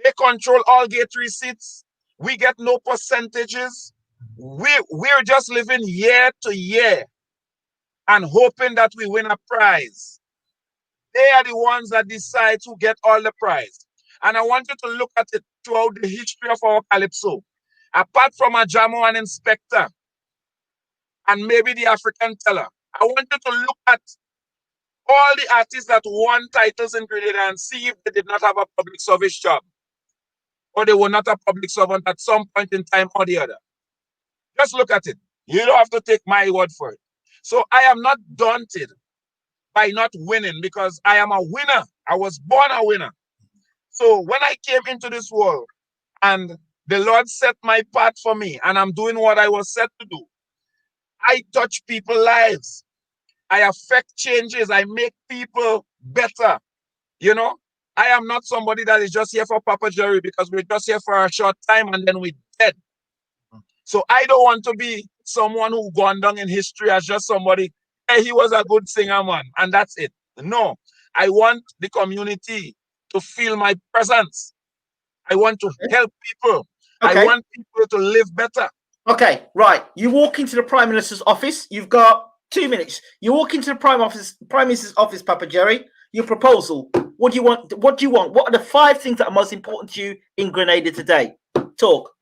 They control all gate receipts. We get no percentages. We're just living year to year and hoping that we win a prize. They are the ones that decide to get all the prize. And I want you to look at it throughout the history of our Calypso. Apart from a Jamo and Inspector, and maybe the African Teller, I want you to look at all the artists that won titles in Grenada and see if they did not have a public service job, or they were not a public servant at some point in time or the other. Just look at it. You don't have to take my word for it. So I am not daunted by not winning, because I am a winner. I was born a winner. So when I came into this world and the Lord set my path for me and I'm doing what I was set to do, I touch people's lives. I affect changes. I make people better. You know, I am not somebody that is just here for Papa Jerry because we're just here for a short time and then we're dead. So I don't want to be someone who gone down in history as just somebody, hey, he was a good singer, man, and that's it. No, I want the community to feel my presence. I want to help people. Okay. I want people to live better. Okay, right. You walk into the Prime Minister's office. You've got 2 minutes. You walk into the Prime Minister's office, Papa Jerry. Your proposal. What do you want? What do you want? What are the 5 things that are most important to you in Grenada today? Talk.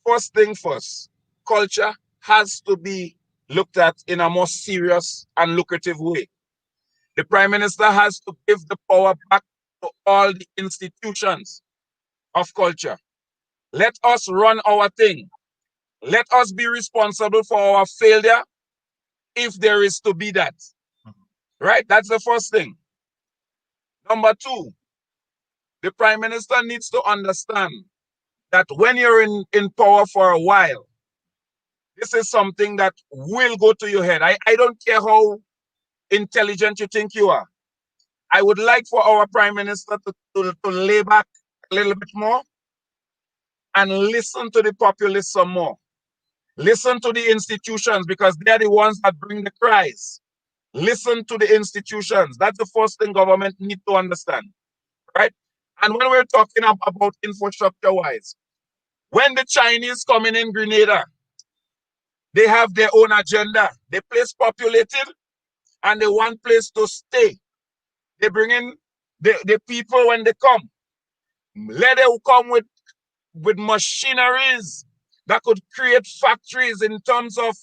First thing first, culture has to be looked at in a more serious and lucrative way. The Prime Minister has to give the power back to all the institutions of culture. Let us run our thing. Let us be responsible for our failure if there is to be that. Right? That's the first thing. Number 2, the Prime Minister needs to understand that when you're in power for a while, this is something that will go to your head. I don't care how intelligent you think you are. I would like for our Prime Minister to lay back a little bit more and listen to the populace some more. Listen to the institutions, because they're the ones that bring the cries. Listen to the institutions. That's the first thing government need to understand, right? And when we're talking about infrastructure-wise, when the Chinese come in Grenada, they have their own agenda. The place populated and they want place to stay. They bring in the people when they come. Let them come with machineries that could create factories in terms of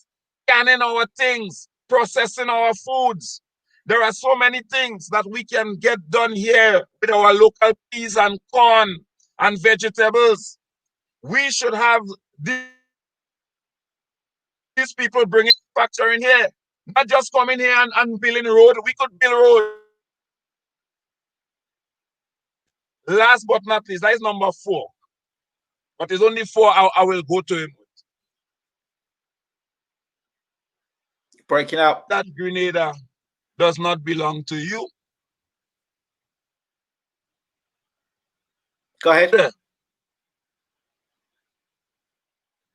canning our things, processing our foods. There are so many things that we can get done here with our local peas and corn and vegetables. We should have these people bringing factory in here, not just coming here and building road. We could build road. Last but not least, that is number 4. But it's only 4 I will go to him with. Breaking out. That Grenada does not belong to you. Go ahead.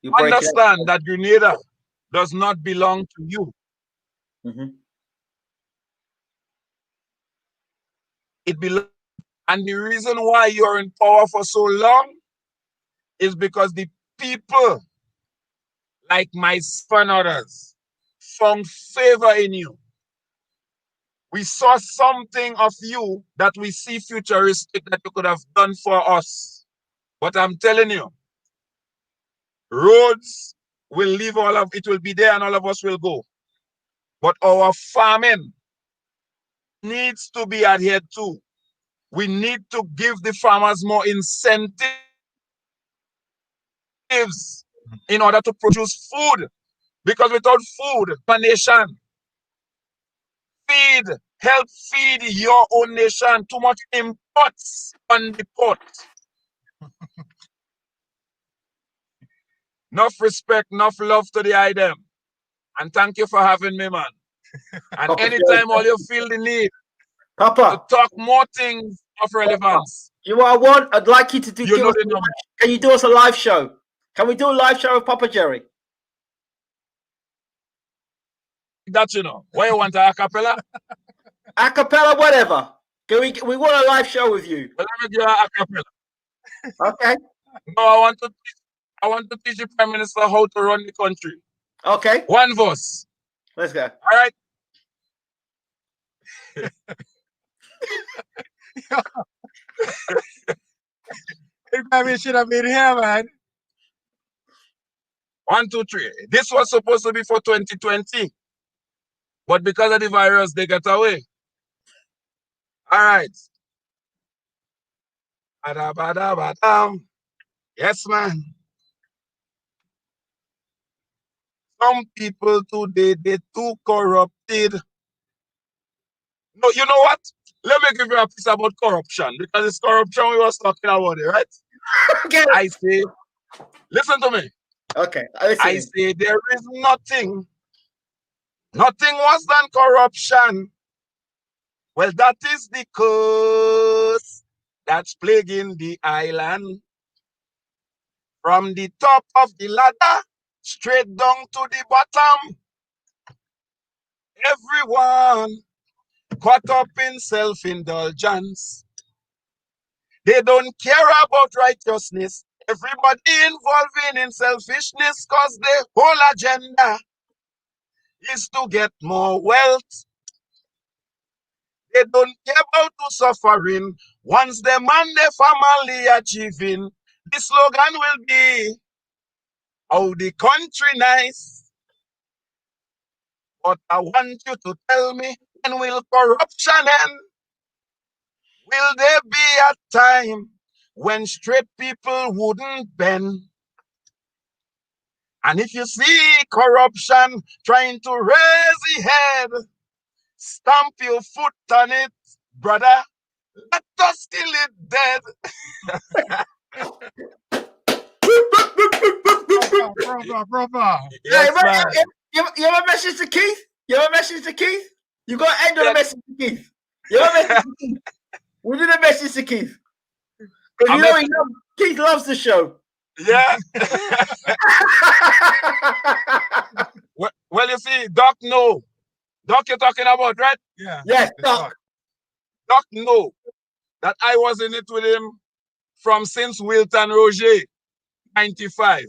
You understand that Grenada does not belong to you. It belongs. And the reason why you're in power for so long is because the people, like myself and others, found favor in you. We saw something of you that we see futuristic that you could have done for us. But I'm telling you, roads will leave all of it, will be there and all of us will go. But our farming needs to be adhered to. We need to give the farmers more incentives in order to produce food. Because without food, a nation, help feed your own nation. Too much imports on the pot. Enough respect, enough love to the item. And thank you for having me, man. And anytime all you feel the need, Papa, to talk more things of relevance. You know what I want? I'd like you to do. You know the number. Can you do us a live show? Can we do a live show with Papa Jerry? That you know. Why you want a cappella? A cappella, whatever. We want a live show with you. Well, let me give you a cappella. Okay. No, I want to teach the Prime Minister how to run the country. Okay. One verse. Let's go. All right. It should have been here, man. 1, 2, 3. This was supposed to be for 2020, but because of the virus, they got away. All right. Yes, man. Some people today, they're too corrupted. No, you know what? Let me give you a piece about corruption, because it's corruption we was talking about it, right? Okay. I say, listen to me. Okay. I say there is nothing worse than corruption. Well, that is the curse that's plaguing the island. From the top of the ladder, straight down to the bottom. Everyone caught up in self-indulgence. They don't care about righteousness. Everybody involving in selfishness, because their whole agenda is to get more wealth. They don't care about the suffering. Once them and their family achieving, the slogan will be, "Oh, the country nice." But I want you to tell me, when will corruption end? Will there be a time when straight people wouldn't bend? And if you see corruption trying to raise the head, stamp your foot on it, brother. Let us kill it dead. Proper. Yes, hey, you have a message to Keith? You have a message to Keith? You got to end on a message to Keith. You have a message to Keith. We did a message to Keith. Because you know Keith loves the show. Yeah. well, you see, Doc know. Doc you're talking about, right? Yeah. Yes, Doc. Doc know that I was in it with him from since Wilton Roger, 95.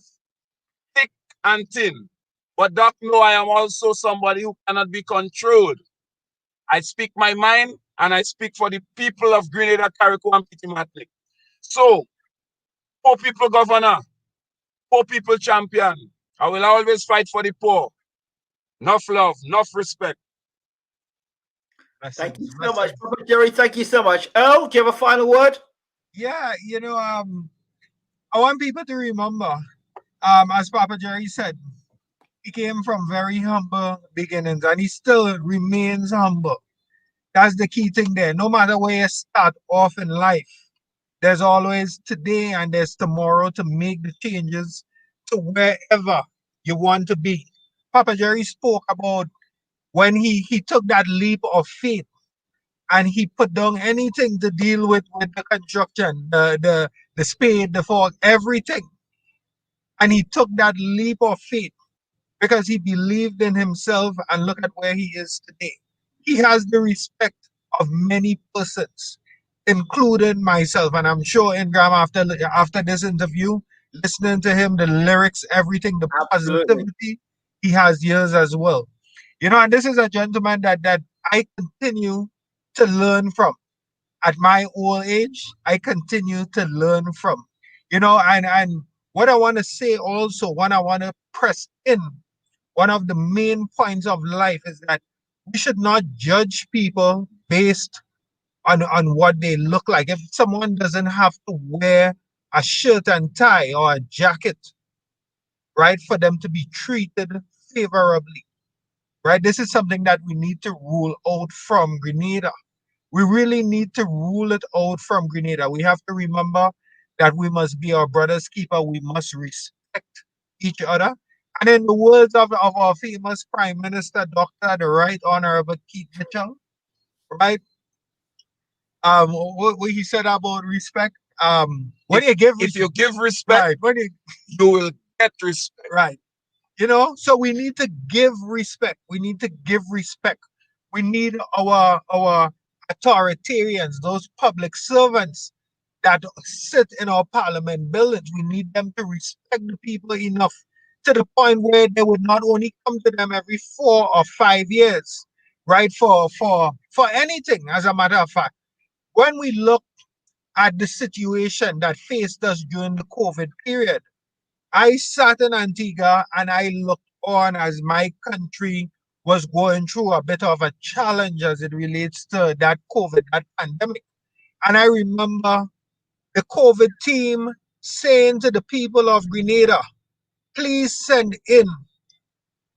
Thick and thin. But Doc know I am also somebody who cannot be controlled. I speak my mind, and I speak for the people of Grenada, Carriacou, and Petit Martinique. So, poor people governor, poor people champion. I will always fight for the poor. Enough love, enough respect. Thank you so much, Papa Jerry. Thank you so much. Earl, do you have a final word? Yeah, I want people to remember, as Papa Jerry said, he came from very humble beginnings, and he still remains humble. That's the key thing there. No matter where you start off in life, there's always today and there's tomorrow to make the changes to wherever you want to be. Papa Jerry spoke about when he took that leap of faith and he put down anything to deal with the construction, the spade, the fork, everything. And he took that leap of faith because he believed in himself, and look at where he is today. He has the respect of many persons, including myself. And I'm sure Ingram, after this interview, listening to him, the lyrics, everything, the positivity, he has yours as well. And this is a gentleman that I continue to learn from. At my old age, I continue to learn from. And what I want to say also, when I want to press in, one of the main points of life is that we should not judge people based on what they look like. If someone doesn't have to wear a shirt and tie or a jacket, right, for them to be treated favorably, right? This is something that we need to rule out from Grenada. We really need to rule it out from Grenada. We have to remember that we must be our brother's keeper. We must respect each other. And in the words of our famous Prime Minister, Dr. the Right Honorable Keith Mitchell, right? What he said about respect. When you give, if you give respect, right, when you will get respect. Right. You know, so we need to give respect. We need to give respect. We need our authoritarians, those public servants that sit in our parliament buildings. We need them to respect the people enough to the point where they would not only come to them every 4 or 5 years, right? For anything, as a matter of fact. When we look at the situation that faced us during the COVID period, I sat in Antigua and I looked on as my country was going through a bit of a challenge as it relates to that COVID, that pandemic. And I remember the COVID team saying to the people of Grenada, please send in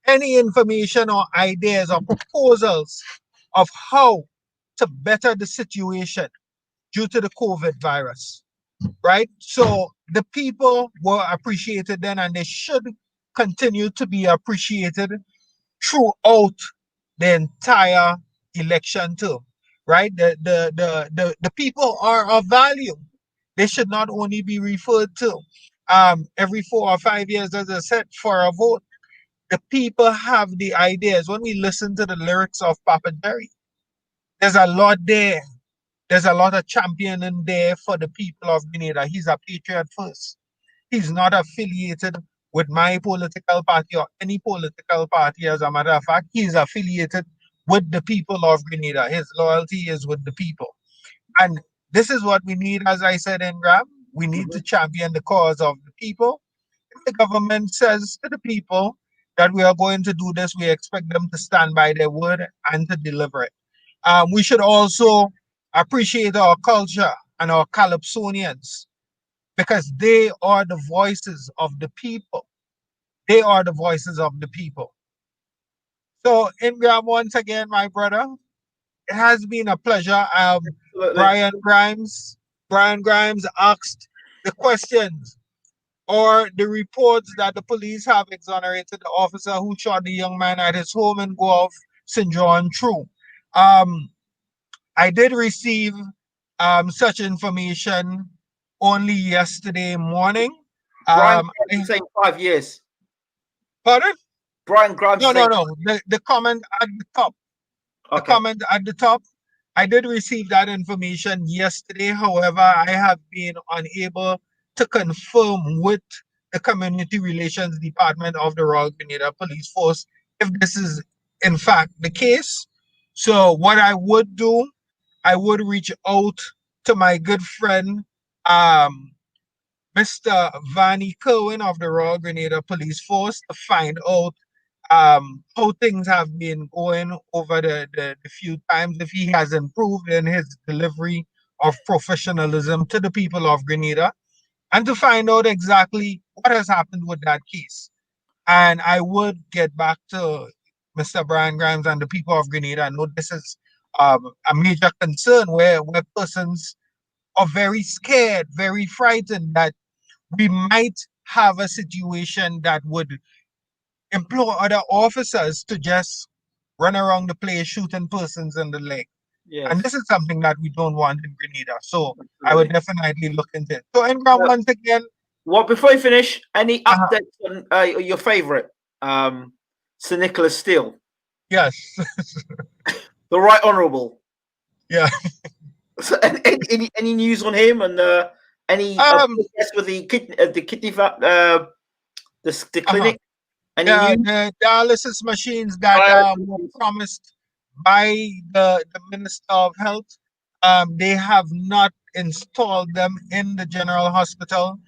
any information or ideas or proposals of how to better the situation due to the COVID virus, right? So the people were appreciated then, and they should continue to be appreciated throughout the entire election term, right? The people are of value. They should not only be referred to every 4 or 5 years, as I said, for a vote. The people have the ideas. When we listen to the lyrics of Papa Jerry, there's a lot there. There's a lot of championing there for the people of Grenada. He's a patriot first. He's not affiliated with my political party or any political party. As a matter of fact, he's affiliated with the people of Grenada. His loyalty is with the people. And this is what we need, as I said, Ingram. We need to champion the cause of the people. If the government says to the people that we are going to do this, we expect them to stand by their word and to deliver it. We should also appreciate our culture and our Calypsonians, because they are the voices of the people. They are the voices of the people. So, Ingram, once again, my brother, it has been a pleasure. Brian Grimes asked the questions or the reports that the police have exonerated the officer who shot the young man at his home in Guelph, St. John true. I did receive such information only yesterday morning. Brian Grimes saying 5 years. Pardon? Brian Grimes. No. The comment at the top. Okay. The comment at the top. I did receive that information yesterday. However, I have been unable to confirm with the Community Relations Department of the Royal Grenada Police Force if this is in fact the case. So what I would do, I would reach out to my good friend, Mr. Vanny Kerwin of the Royal Grenada Police Force, to find out how things have been going over the few times, if he has improved in his delivery of professionalism to the people of Grenada, and to find out exactly what has happened with that case. And I would get back to Mr. Brian Grimes and the people of Grenada. I know this is a major concern where persons are very scared, very frightened that we might have a situation that would employ other officers to just run around the place shooting persons in the leg. Yes. And this is something that we don't want in Grenada. So absolutely. I would definitely look into it. So Ingram, once again. Well, before you finish, any updates on your favorite, Sir Nicholas Steele? Yes. The Right Honourable. Yeah. So, any news on him, and any with the kidney the clinic? The dialysis machines that were promised by the Minister of Health, they have not installed them in the General Hospital.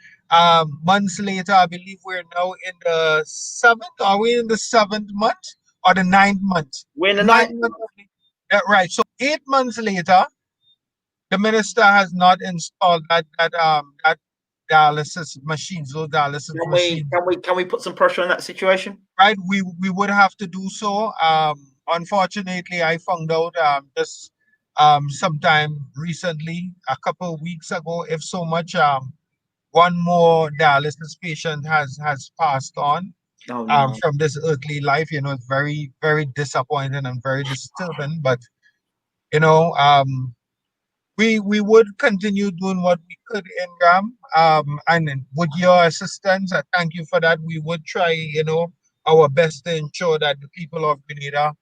Months later, I believe we're now in the 7th. Are we in the 7th month or the 9th month? We're in the 9th month. Right. So 8 months later, the minister has not installed that dialysis machines, those dialysis machines. Can we put some pressure on that situation? Right, we would have to do so. Unfortunately, I found out just sometime recently, a couple of weeks ago, if so much, one more dialysis patient has passed on from this earthly life. You know, it's very, very disappointing and very disturbing. But you know, we would continue doing what we could, Ingram. And then with your assistance, I thank you for that. We would try, our best to ensure that the people of Grenada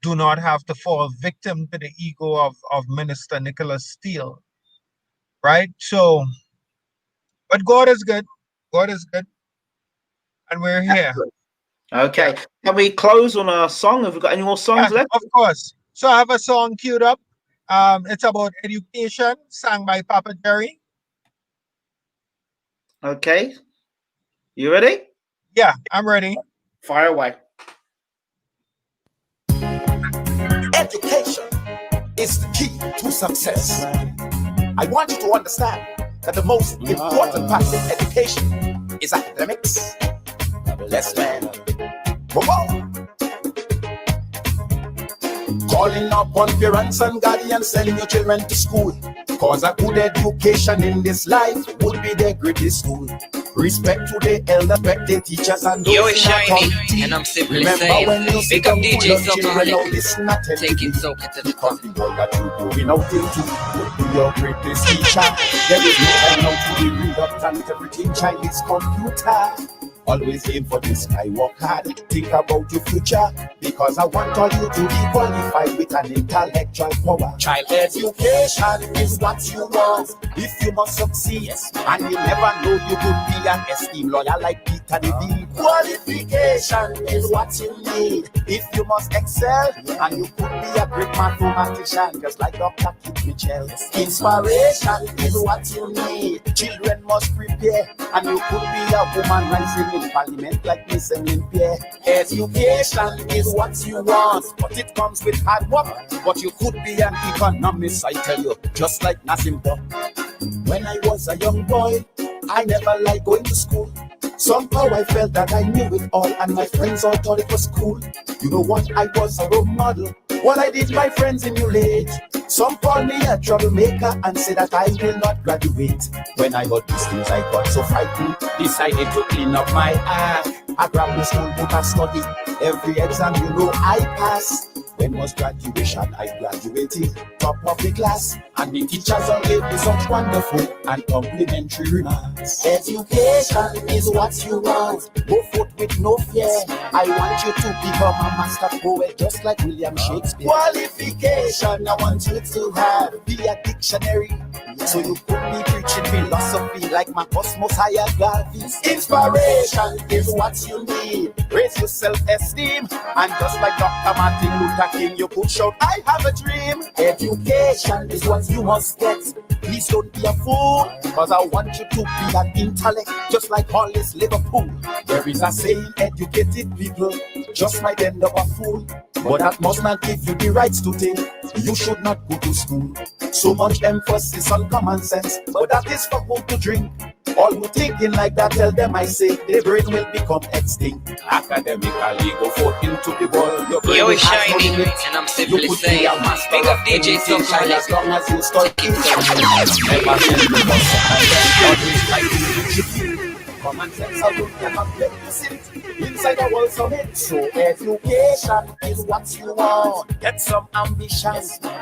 do not have to fall victim to the ego of Minister Nicholas Steele. Right? So, but God is good. God is good. And we're here. Okay. Yeah. Can we close on our song? Have we got any more songs left? Of course. So I have a song queued up. It's about education, sung by Papa Jerry. Okay. You ready? Yeah, I'm ready. Fire away. Education is the key to success. I want you to understand that the most important part of education is academics. Let's learn. Whoa. Calling upon parents and guardians, sending your children to school. Cause a good education in this life would be the greatest school. Respect to the elders, respect the teachers and those in authority. And I'm simply Remember saying, when you big up DJ Silver, listen and tell taking soca to the because the world that you doing out into would be your greatest teacher. There is no time now to be reluctant. Everything child is computer. Always aim for the sky, work hard, think about your future. Because I want all you to be qualified with an intellectual power. Child education is what you want if you must succeed. And you never know you could be an esteemed lawyer like Peter DeVille. Qualification is what you need if you must excel. And you could be a great mathematician just like Dr. Keith Mitchell. Inspiration is what you need. Children must prepare. And you could be a woman rising in parliament like Miss Olympia. Education is what you want, but it comes with hard work. But you could be an economist, I tell you, just like Nazim Buck. When I was a young boy, I never liked going to school. Somehow I felt that I knew it all, and my friends all thought it was cool. You know what? I was a role model. What I did, my friends emulate. Some call me a troublemaker and say that I will not graduate. When I heard these things, I got so frightened. Decided to clean up my act. I grabbed the school book and study. Every exam, you know, I pass. When was graduation? I graduated, top of the class, and the teachers all gave me such wonderful and complimentary remarks. Education is what you want. Go forth with no fear. I want you to become a master poet, just like William Shakespeare. Qualification, I want you to have be a dictionary, so you could be preaching philosophy like my Cosmos Higher Garvey's. Inspiration is what you need. Raise your self-esteem, and just like Dr. Martin Luther King, you could shout, I have a dream. Education is what you must get. Please don't be a fool, cause I want you to be an intellect, just like Hollis Liverpool. There is a saying, educated people just might end up a fool, but that must not give you the rights to think you should not go to school. So much emphasis on common sense, but that is for who to drink. All who thinking like that, tell them I say their brain will become extinct. Academically go forth into the world. Your brain is shiny, no limit, and I'm simply saying, big up DJ Silver, as long as you start thinking. Never send you common sense, I look them up, let me sit inside the world summit. So education is what you want. Get some ambition.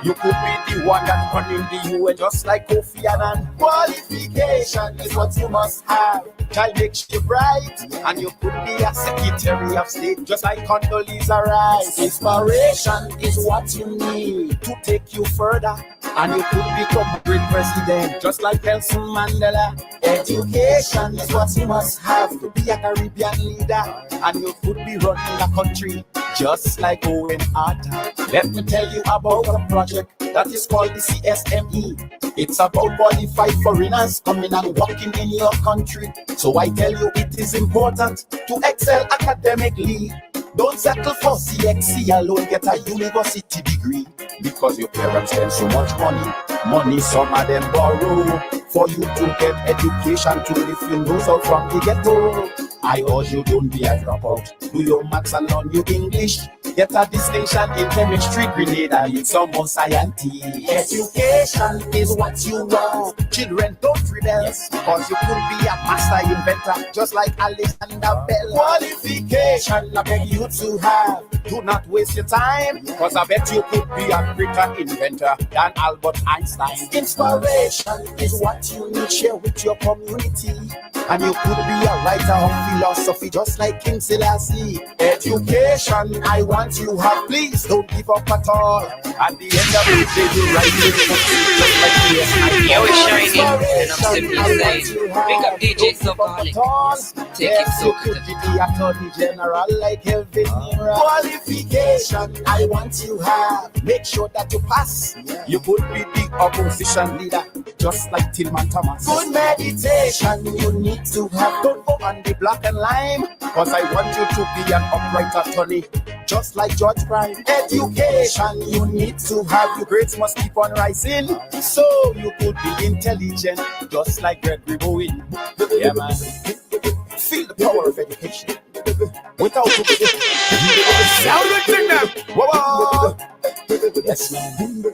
You could be the one that running the UN just like Kofi Annan. Qualification is what you must have. Child makes you bright, and you could be a Secretary of State just like Condoleezza Rice. Inspiration is what you need to take you further, and you could become a great president just like Nelson Mandela. Education is what you must have to be a Caribbean leader, and you could be running a country just like Owen Arthur. Let me tell you about a project that is called the CSME. It's about qualified foreigners coming and working in your country. So I tell you, it is important to excel academically. Don't settle for CXC alone, get a university degree. Because your parents spend so much money some of them borrow. For you to get education to lift your nose out from the ghetto. I urge you, don't be a dropout. Do your maths and learn your English. Get a distinction in chemistry, Grenada, need some more scientist. Education is what you want. Children don't rebel, because you could be a master inventor, just like Alexander Bell. Qualification, I beg you to have. Do not waste your time, because I bet you could be a greater inventor than Albert Einstein. Inspiration is what you need, share with your community. And you could be a writer of philosophy, just like King Selassie. Education, I want you have, please don't give up at all. At the end of the day, you write it, just like this. Yo, it's Shiny, and I'm simply saying, big up DJ Sopalic. Take it so you could be the Attorney General like Elvin Ingram. Qualification, I want you have. Make sure that you pass. You could be the opposition leader, just like Tillman Thomas. Good meditation, you need to have. Don't go on the black and lime, cause I want you to be an upright attorney, just like George Prime. Education, you need to have. Your grades must keep on rising, so you could be intelligent, just like Gregory Bowen. Yeah, man. Feel the power of education. Without sound it, them. Whoa. Yes, man.